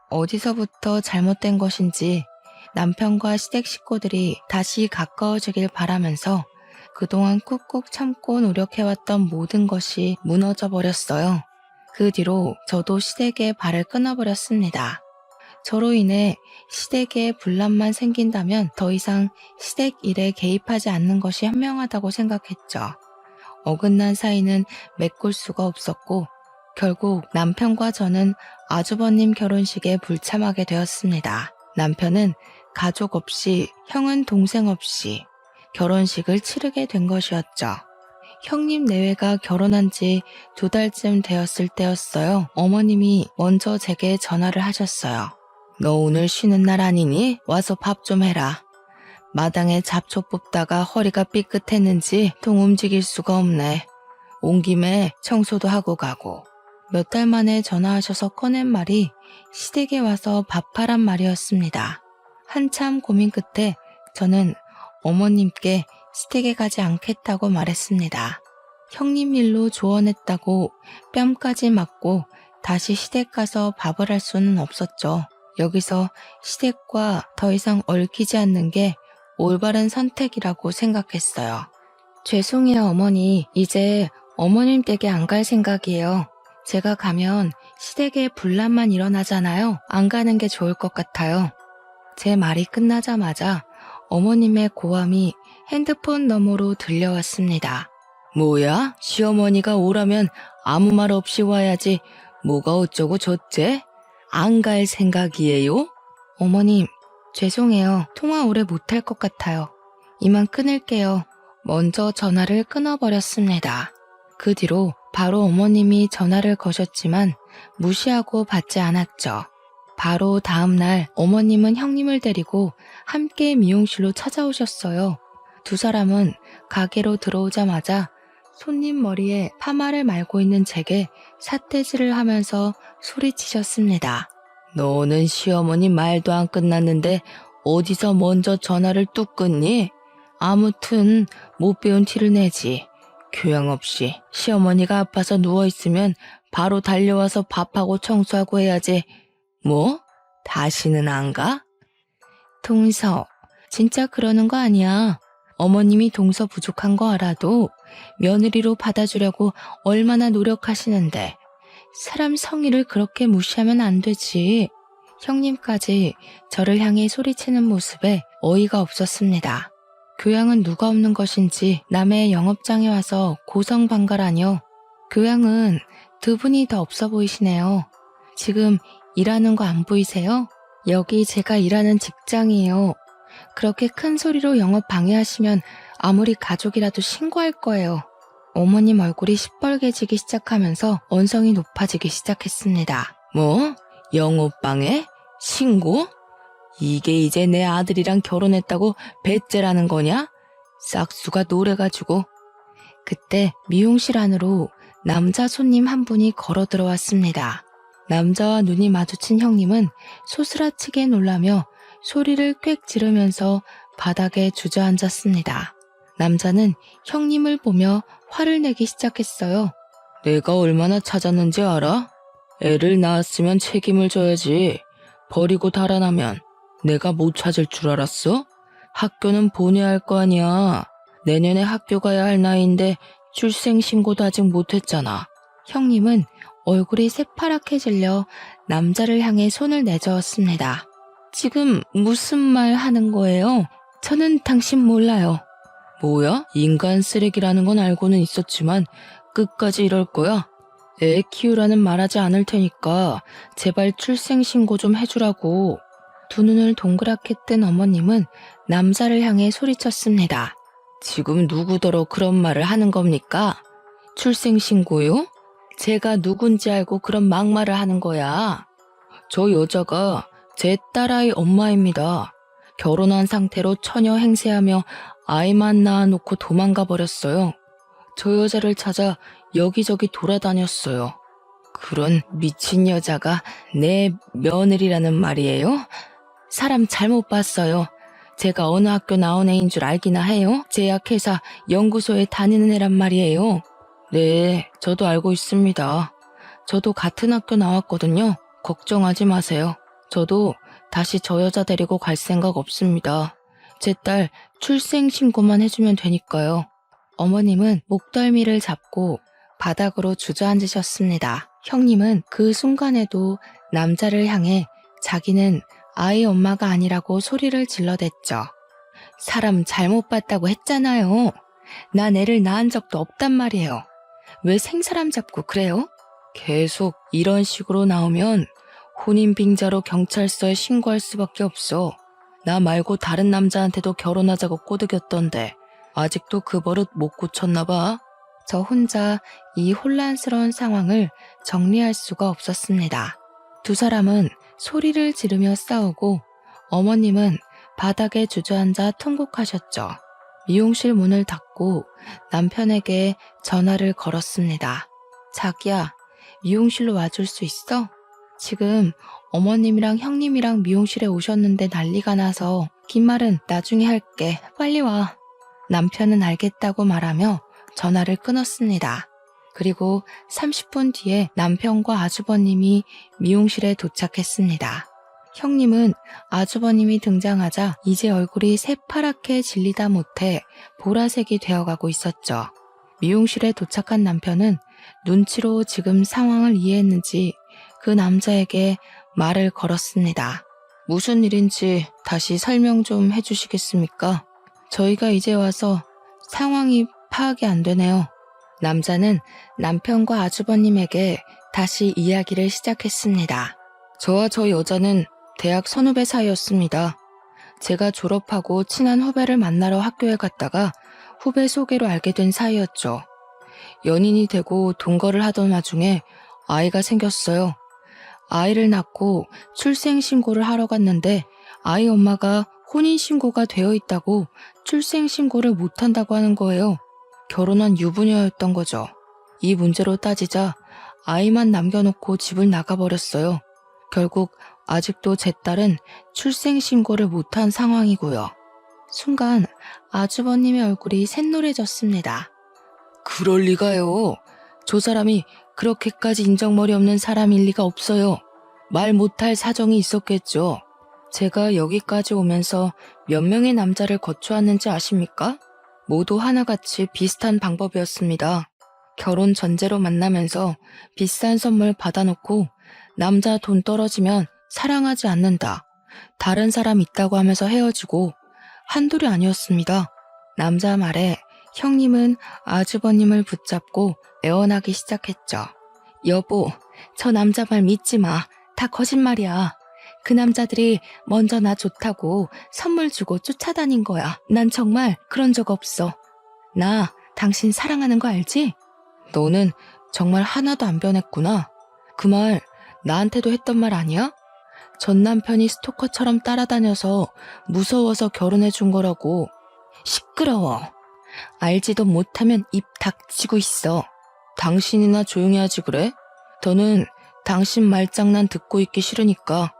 어디서부터 잘못된 것인지 남편과 시댁 식구들이 다시 가까워지길 바라면서 그동안 꾹꾹 참고 노력해왔던 모든 것이 무너져 버렸어요. 그 뒤로 저도 시댁에 발을 끊어버렸습니다. 저로 인해 시댁에 분란만 생긴다면 더 이상 시댁 일에 개입하지 않는 것이 현명하다고 생각했죠. 어긋난 사이는 메꿀 수가 없었고 결국 남편과 저는 아주버님 결혼식에 불참하게 되었습니다. 남편은 가족 없이, 형은 동생 없이 결혼식을 치르게 된 것이었죠. 형님 내외가 결혼한 지 2달쯤 되었을 때였어요. 어머님이 먼저 제게 전화를 하셨어요. 너 오늘 쉬는 날 아니니? 와서 밥 좀 해라. 마당에 잡초 뽑다가 허리가 삐끗했는지 통 움직일 수가 없네. 온 김에 청소도 하고 가고. 몇 달 만에 전화하셔서 꺼낸 말이 시댁에 와서 밥하란 말이었습니다. 한참 고민 끝에 저는 어머님께 시댁에 가지 않겠다고 말했습니다. 형님 일로 조언했다고 뺨까지 맞고 다시 시댁 가서 밥을 할 수는 없었죠. 여기서 시댁과 더 이상 얽히지 않는 게 올바른 선택이라고 생각했어요. 죄송해요 어머니. 이제 어머님 댁에 안 갈 생각이에요. 제가 가면 시댁에 분란만 일어나잖아요. 안 가는 게 좋을 것 같아요. 제 말이 끝나자마자 어머님의 고함이 핸드폰 너머로 들려왔습니다. 뭐야? 시어머니가 오라면 아무 말 없이 와야지. 뭐가 어쩌고 저째? 안 갈 생각이에요? 어머님, 죄송해요. 통화 오래 못할 것 같아요. 이만 끊을게요. 먼저 전화를 끊어버렸습니다. 그 뒤로 바로 어머님이 전화를 거셨지만 무시하고 받지 않았죠. 바로 다음 날 어머님은 형님을 데리고 함께 미용실로 찾아오셨어요. 두 사람은 가게로 들어오자마자 손님 머리에 파마를 말고 있는 제게 삿대질을 하면서 소리치셨습니다. 너는 시어머니 말도 안 끝났는데 어디서 먼저 전화를 뚝 끊니? 아무튼 못 배운 티를 내지. 교양 없이 시어머니가 아파서 누워있으면 바로 달려와서 밥하고 청소하고 해야지. 뭐? 다시는 안 가? 동서, 진짜 그러는 거 아니야. 어머님이 동서 부족한 거 알아도 며느리로 받아주려고 얼마나 노력하시는데 사람 성의를 그렇게 무시하면 안 되지. 형님까지 저를 향해 소리치는 모습에 어이가 없었습니다. 교양은 누가 없는 것인지 남의 영업장에 와서 고성방가라뇨. 교양은 두 분이 더 없어 보이시네요. 지금 일하는 거 안 보이세요? 여기 제가 일하는 직장이에요. 그렇게 큰 소리로 영업 방해하시면 아무리 가족이라도 신고할 거예요. 어머님 얼굴이 시뻘개지기 시작하면서 언성이 높아지기 시작했습니다. 뭐? 영업 방해? 신고? 이게 이제 내 아들이랑 결혼했다고 배째라는 거냐? 싹수가 노래가지고. 그때 미용실 안으로 남자 손님 한 분이 걸어 들어왔습니다. 남자와 눈이 마주친 형님은 소스라치게 놀라며 소리를 꽥 지르면서 바닥에 주저앉았습니다. 남자는 형님을 보며 화를 내기 시작했어요. 내가 얼마나 찾았는지 알아? 애를 낳았으면 책임을 져야지. 버리고 달아나면 내가 못 찾을 줄 알았어? 학교는 보내야 할 거 아니야. 내년에 학교 가야 할 나이인데 출생신고도 아직 못했잖아. 형님은 얼굴이 새파랗게 질려 남자를 향해 손을 내저었습니다. 지금 무슨 말 하는 거예요? 저는 당신 몰라요. 뭐야? 인간 쓰레기라는 건 알고는 있었지만 끝까지 이럴 거야? 애 키우라는 말하지 않을 테니까 제발 출생신고 좀 해주라고. 두 눈을 동그랗게 뜬 어머님은 남자를 향해 소리쳤습니다. 지금 누구더러 그런 말을 하는 겁니까? 출생신고요? 제가 누군지 알고 그런 막말을 하는 거야. 저 여자가 제 딸아이 엄마입니다. 결혼한 상태로 처녀 행세하며 아이만 낳아놓고 도망가 버렸어요. 저 여자를 찾아 여기저기 돌아다녔어요. 그런 미친 여자가 내 며느리라는 말이에요? 사람 잘못 봤어요. 제가 어느 학교 나온 애인 줄 알기나 해요? 제약회사 연구소에 다니는 애란 말이에요. 네, 저도 알고 있습니다. 저도 같은 학교 나왔거든요. 걱정하지 마세요. 저도 다시 저 여자 데리고 갈 생각 없습니다. 제 딸 출생신고만 해주면 되니까요. 어머님은 목덜미를 잡고 바닥으로 주저앉으셨습니다. 형님은 그 순간에도 남자를 향해 자기는 아이 엄마가 아니라고 소리를 질러댔죠. 사람 잘못 봤다고 했잖아요. 난 애를 낳은 적도 없단 말이에요. 왜 생사람 잡고 그래요? 계속 이런 식으로 나오면 혼인빙자로 경찰서에 신고할 수밖에 없어. 나 말고 다른 남자한테도 결혼하자고 꼬드겼던데 아직도 그 버릇 못 고쳤나 봐. 저 혼자 이 혼란스러운 상황을 정리할 수가 없었습니다. 두 사람은 소리를 지르며 싸우고 어머님은 바닥에 주저앉아 통곡하셨죠. 미용실 문을 닫고 남편에게 전화를 걸었습니다. 자기야, 미용실로 와줄 수 있어? 지금 어머님이랑 형님이랑 미용실에 오셨는데 난리가 나서 긴 말은 나중에 할게. 빨리 와. 남편은 알겠다고 말하며 전화를 끊었습니다. 그리고 30분 뒤에 남편과 아주버님이 미용실에 도착했습니다. 형님은 아주버님이 등장하자 이제 얼굴이 새파랗게 질리다 못해 보라색이 되어가고 있었죠. 미용실에 도착한 남편은 눈치로 지금 상황을 이해했는지 그 남자에게 말을 걸었습니다. 무슨 일인지 다시 설명 좀 해주시겠습니까? 저희가 이제 와서 상황이 파악이 안 되네요. 남자는 남편과 아주버님에게 다시 이야기를 시작했습니다. 저와 저 여자는 대학 선후배 사이였습니다. 제가 졸업하고 친한 후배를 만나러 학교에 갔다가 후배 소개로 알게 된 사이였죠. 연인이 되고 동거를 하던 와중에 아이가 생겼어요. 아이를 낳고 출생신고를 하러 갔는데 아이 엄마가 혼인신고가 되어 있다고 출생신고를 못한다고 하는 거예요. 결혼한 유부녀였던 거죠. 이 문제로 따지자 아이만 남겨놓고 집을 나가버렸어요. 결국 아직도 제 딸은 출생신고를 못한 상황이고요. 순간 아주버님의 얼굴이 샛노래졌습니다. 그럴 리가요. 저 사람이 그렇게까지 인정머리 없는 사람일 리가 없어요. 말 못할 사정이 있었겠죠. 제가 여기까지 오면서 몇 명의 남자를 거쳐왔는지 아십니까? 모두 하나같이 비슷한 방법이었습니다. 결혼 전제로 만나면서 비싼 선물 받아놓고 남자 돈 떨어지면 사랑하지 않는다. 다른 사람 있다고 하면서 헤어지고 한둘이 아니었습니다. 남자 말에 형님은 아주버님을 붙잡고 애원하기 시작했죠. 여보, 저 남자 말 믿지 마. 다 거짓말이야. 그 남자들이 먼저 나 좋다고 선물 주고 쫓아다닌 거야. 난 정말 그런 적 없어. 나 당신 사랑하는 거 알지? 너는 정말 하나도 안 변했구나. 그 말 나한테도 했던 말 아니야? 전 남편이 스토커처럼 따라다녀서 무서워서 결혼해 준 거라고. 시끄러워. 알지도 못하면 입 닥치고 있어. 당신이나 조용히 하지 그래? 더는 당신 말장난 듣고 있기 싫으니까.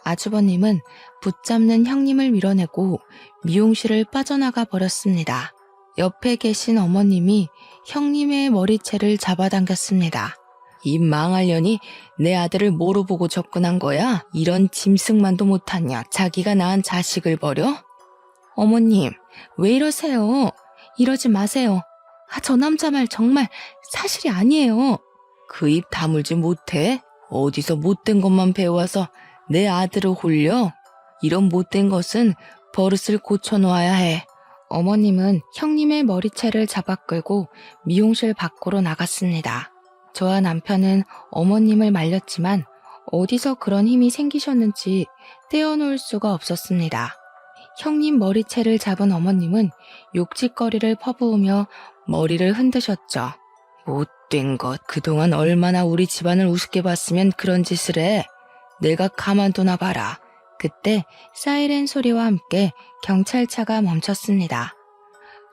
아주버님은 붙잡는 형님을 밀어내고 미용실을 빠져나가 버렸습니다. 옆에 계신 어머님이 형님의 머리채를 잡아당겼습니다. 이 망할년이 내 아들을 뭐로 보고 접근한 거야? 이런 짐승만도 못하냐? 자기가 낳은 자식을 버려? 어머님, 왜 이러세요? 이러지 마세요. 저 남자 말 정말 사실이 아니에요. 그 입 다물지 못해? 어디서 못된 것만 배워와서 내 아들을 홀려? 이런 못된 것은 버릇을 고쳐놓아야 해. 어머님은 형님의 머리채를 잡아 끌고 미용실 밖으로 나갔습니다. 저와 남편은 어머님을 말렸지만 어디서 그런 힘이 생기셨는지 떼어놓을 수가 없었습니다. 형님 머리채를 잡은 어머님은 욕짓거리를 퍼부으며 머리를 흔드셨죠. 못된 것, 그동안 얼마나 우리 집안을 우습게 봤으면 그런 짓을 해. 내가 가만두나 봐라. 그때 사이렌 소리와 함께 경찰차가 멈췄습니다.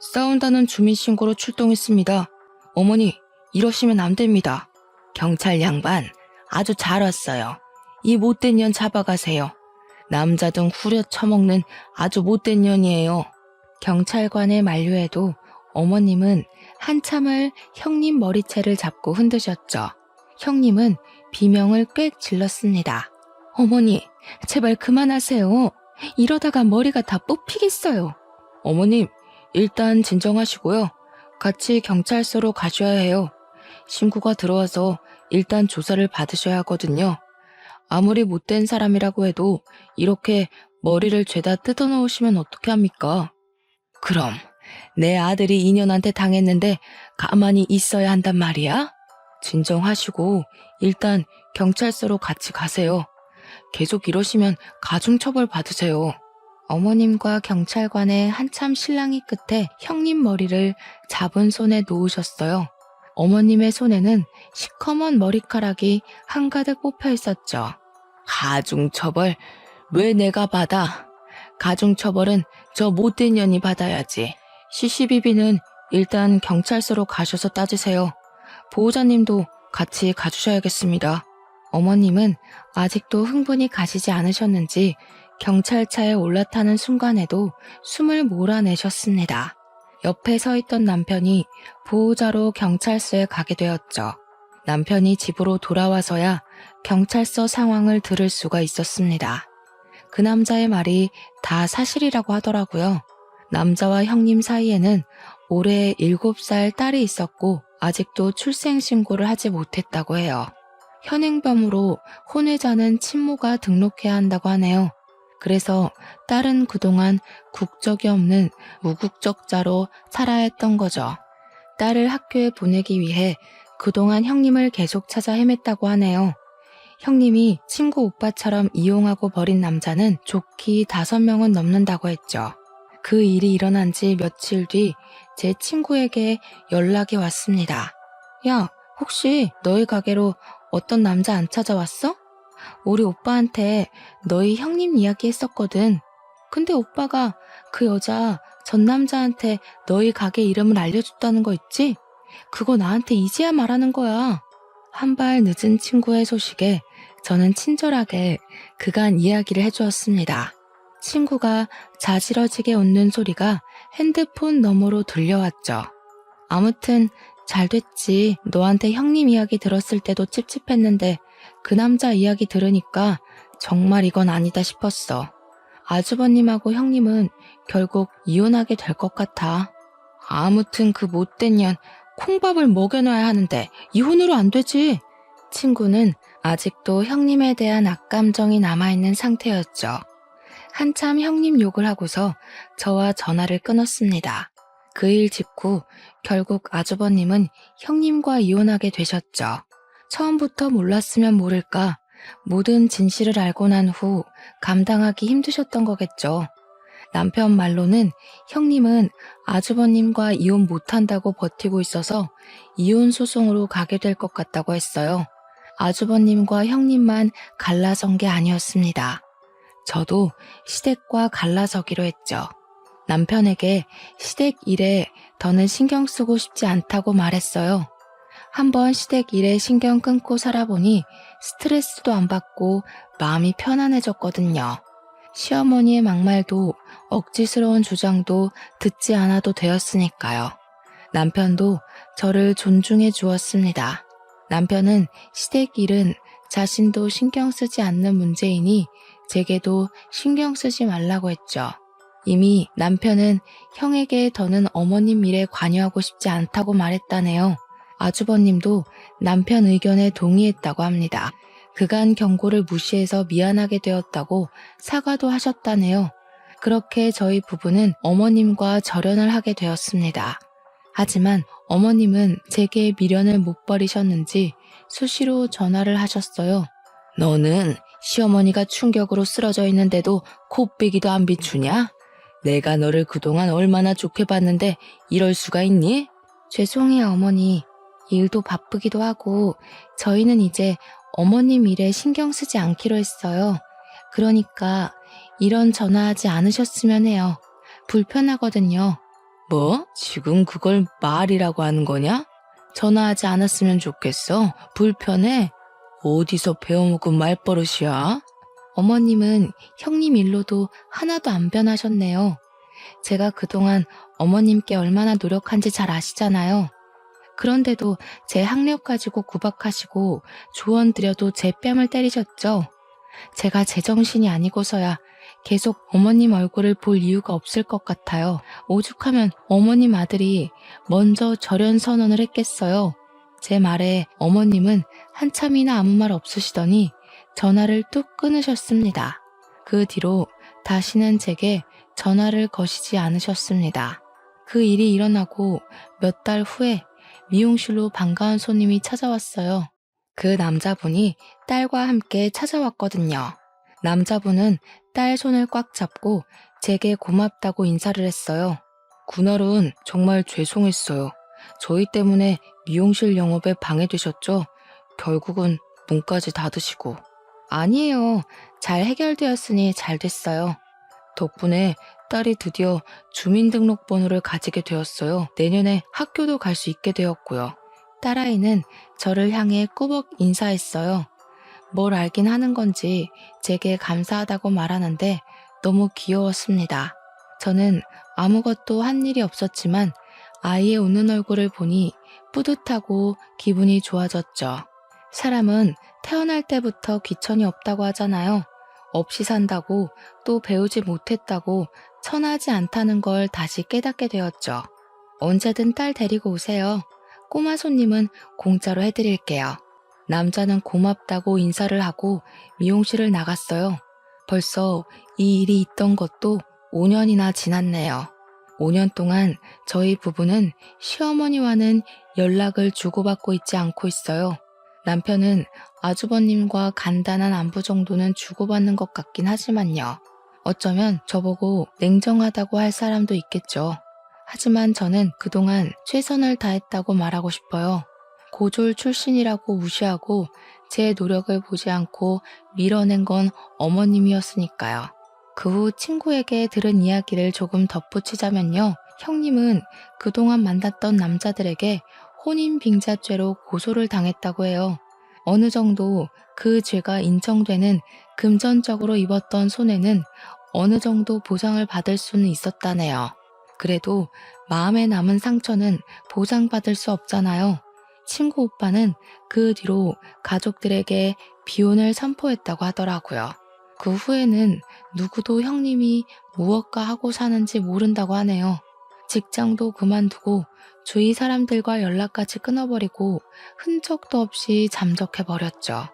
싸운다는 주민신고로 출동했습니다. 어머니, 이러시면 안 됩니다. 경찰 양반, 아주 잘 왔어요. 이 못된 년 잡아가세요. 남자 등 후려 처먹는 아주 못된 년이에요. 경찰관의 만류에도 어머님은 한참을 형님 머리채를 잡고 흔드셨죠. 형님은 비명을 꽥 질렀습니다. 어머니, 제발 그만하세요. 이러다가 머리가 다 뽑히겠어요. 어머님, 일단 진정하시고요. 같이 경찰서로 가셔야 해요. 신고가 들어와서 일단 조사를 받으셔야 하거든요. 아무리 못된 사람이라고 해도 이렇게 머리를 죄다 뜯어놓으시면 어떻게 합니까? 그럼 내 아들이 인연한테 당했는데 가만히 있어야 한단 말이야? 진정하시고 일단 경찰서로 같이 가세요. 계속 이러시면 가중처벌 받으세요. 어머님과 경찰관의 한참 실랑이 끝에 형님 머리를 잡은 손에 놓으셨어요. 어머님의 손에는 시커먼 머리카락이 한가득 뽑혀 있었죠. 가중처벌? 왜 내가 받아? 가중처벌은 저 못된 년이 받아야지. CCBB는 일단 경찰서로 가셔서 따지세요. 보호자님도 같이 가주셔야겠습니다. 어머님은 아직도 흥분이 가시지 않으셨는지 경찰차에 올라타는 순간에도 숨을 몰아내셨습니다. 옆에 서 있던 남편이 보호자로 경찰서에 가게 되었죠. 남편이 집으로 돌아와서야 경찰서 상황을 들을 수가 있었습니다. 그 남자의 말이 다 사실이라고 하더라고요. 남자와 형님 사이에는 올해 7살 딸이 있었고 아직도 출생신고를 하지 못했다고 해요. 현행범으로 혼외자는 친모가 등록해야 한다고 하네요. 그래서 딸은 그동안 국적이 없는 무국적자로 살아야 했던 거죠. 딸을 학교에 보내기 위해 그동안 형님을 계속 찾아 헤맸다고 하네요. 형님이 친구 오빠처럼 이용하고 버린 남자는 좋기 5명은 넘는다고 했죠. 그 일이 일어난 지 며칠 뒤 제 친구에게 연락이 왔습니다. 야, 혹시 너희 가게로 어떤 남자 안 찾아왔어? 우리 오빠한테 너희 형님 이야기 했었거든. 근데 오빠가 그 여자 전 남자한테 너희 가게 이름을 알려줬다는 거 있지? 그거 나한테 이제야 말하는 거야. 한 발 늦은 친구의 소식에 저는 친절하게 그간 이야기를 해주었습니다. 친구가 자지러지게 웃는 소리가 핸드폰 너머로 들려왔죠. 아무튼 잘 됐지. 너한테 형님 이야기 들었을 때도 찝찝했는데 그 남자 이야기 들으니까 정말 이건 아니다 싶었어. 아주버님하고 형님은 결국 이혼하게 될 것 같아. 아무튼 그 못된 년 콩밥을 먹여놔야 하는데 이혼으로 안 되지. 친구는 아직도 형님에 대한 악감정이 남아있는 상태였죠. 한참 형님 욕을 하고서 저와 전화를 끊었습니다. 그 일 직후 결국 아주버님은 형님과 이혼하게 되셨죠. 처음부터 몰랐으면 모를까 모든 진실을 알고 난 후 감당하기 힘드셨던 거겠죠. 남편 말로는 형님은 아주버님과 이혼 못한다고 버티고 있어서 이혼 소송으로 가게 될 것 같다고 했어요. 아주버님과 형님만 갈라선 게 아니었습니다. 저도 시댁과 갈라서기로 했죠. 남편에게 시댁 일에 더는 신경 쓰고 싶지 않다고 말했어요. 한번 시댁 일에 신경 끊고 살아보니 스트레스도 안 받고 마음이 편안해졌거든요. 시어머니의 막말도 억지스러운 주장도 듣지 않아도 되었으니까요. 남편도 저를 존중해 주었습니다. 남편은 시댁 일은 자신도 신경 쓰지 않는 문제이니 제게도 신경 쓰지 말라고 했죠. 이미 남편은 형에게 더는 어머님 일에 관여하고 싶지 않다고 말했다네요. 아주버님도 남편 의견에 동의했다고 합니다. 그간 경고를 무시해서 미안하게 되었다고 사과도 하셨다네요. 그렇게 저희 부부는 어머님과 절연을 하게 되었습니다. 하지만 어머님은 제게 미련을 못 버리셨는지 수시로 전화를 하셨어요. 너는 시어머니가 충격으로 쓰러져 있는데도 코빼기도 안 비추냐? 내가 너를 그동안 얼마나 좋게 봤는데 이럴 수가 있니? 죄송해요, 어머니. 일도 바쁘기도 하고 저희는 이제 어머님 일에 신경 쓰지 않기로 했어요. 그러니까 이런 전화하지 않으셨으면 해요. 불편하거든요. 뭐? 지금 그걸 말이라고 하는 거냐? 전화하지 않았으면 좋겠어. 불편해? 어디서 배워먹은 말버릇이야? 어머님은 형님 일로도 하나도 안 변하셨네요. 제가 그동안 어머님께 얼마나 노력한지 잘 아시잖아요. 그런데도 제 학력 가지고 구박하시고 조언 드려도 제 뺨을 때리셨죠. 제가 제정신이 아니고서야 계속 어머님 얼굴을 볼 이유가 없을 것 같아요. 오죽하면 어머님 아들이 먼저 절연 선언을 했겠어요. 제 말에 어머님은 한참이나 아무 말 없으시더니 전화를 뚝 끊으셨습니다. 그 뒤로 다시는 제게 전화를 거시지 않으셨습니다. 그 일이 일어나고 몇 달 후에 미용실로 반가운 손님이 찾아왔어요. 그 남자분이 딸과 함께 찾아왔거든요. 남자분은 딸 손을 꽉 잡고 제게 고맙다고 인사를 했어요. 그날은 정말 죄송했어요. 저희 때문에 미용실 영업에 방해되셨죠? 결국은 문까지 닫으시고. 아니에요. 잘 해결되었으니 잘 됐어요. 덕분에 딸이 드디어 주민등록번호를 가지게 되었어요. 내년에 학교도 갈 수 있게 되었고요. 딸아이는 저를 향해 꾸벅 인사했어요. 뭘 알긴 하는 건지 제게 감사하다고 말하는데 너무 귀여웠습니다. 저는 아무것도 한 일이 없었지만 아이의 웃는 얼굴을 보니 뿌듯하고 기분이 좋아졌죠. 사람은 태어날 때부터 귀천이 없다고 하잖아요. 없이 산다고 또 배우지 못했다고 천하지 않다는 걸 다시 깨닫게 되었죠. 언제든 딸 데리고 오세요. 꼬마 손님은 공짜로 해드릴게요. 남자는 고맙다고 인사를 하고 미용실을 나갔어요. 벌써 이 일이 있던 것도 5년이나 지났네요. 5년 동안 저희 부부는 시어머니와는 연락을 주고받고 있지 않고 있어요. 남편은 아주버님과 간단한 안부 정도는 주고받는 것 같긴 하지만요. 어쩌면 저보고 냉정하다고 할 사람도 있겠죠. 하지만 저는 그동안 최선을 다했다고 말하고 싶어요. 고졸 출신이라고 무시하고 제 노력을 보지 않고 밀어낸 건 어머님이었으니까요. 그 후 친구에게 들은 이야기를 조금 덧붙이자면요. 형님은 그동안 만났던 남자들에게 혼인빙자죄로 고소를 당했다고 해요. 어느 정도 그 죄가 인정되는 금전적으로 입었던 손해는 어느 정도 보상을 받을 수는 있었다네요. 그래도 마음에 남은 상처는 보상받을 수 없잖아요. 친구 오빠는 그 뒤로 가족들에게 비혼을 선포했다고 하더라고요. 그 후에는 누구도 형님이 무엇가 하고 사는지 모른다고 하네요. 직장도 그만두고 주위 사람들과 연락까지 끊어버리고 흔적도 없이 잠적해버렸죠.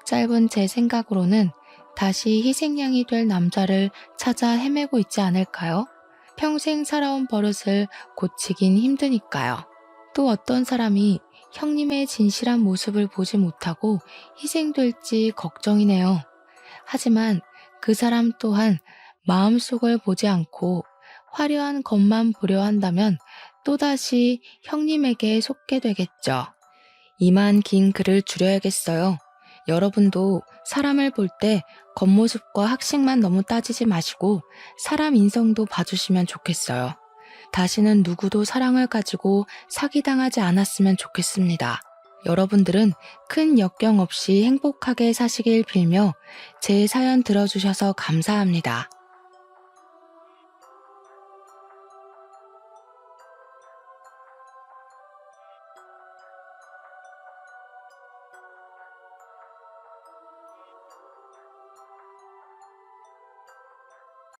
짧은 제 생각으로는 다시 희생양이 될 남자를 찾아 헤매고 있지 않을까요? 평생 살아온 버릇을 고치긴 힘드니까요. 또 어떤 사람이 형님의 진실한 모습을 보지 못하고 희생될지 걱정이네요. 하지만 그 사람 또한 마음속을 보지 않고 화려한 것만 보려 한다면 또다시 형님에게 속게 되겠죠. 이만 긴 글을 줄여야겠어요. 여러분도 사람을 볼 때 겉모습과 학식만 너무 따지지 마시고 사람 인성도 봐주시면 좋겠어요. 다시는 누구도 사랑을 가지고 사기당하지 않았으면 좋겠습니다. 여러분들은 큰 역경 없이 행복하게 사시길 빌며 제 사연 들어주셔서 감사합니다.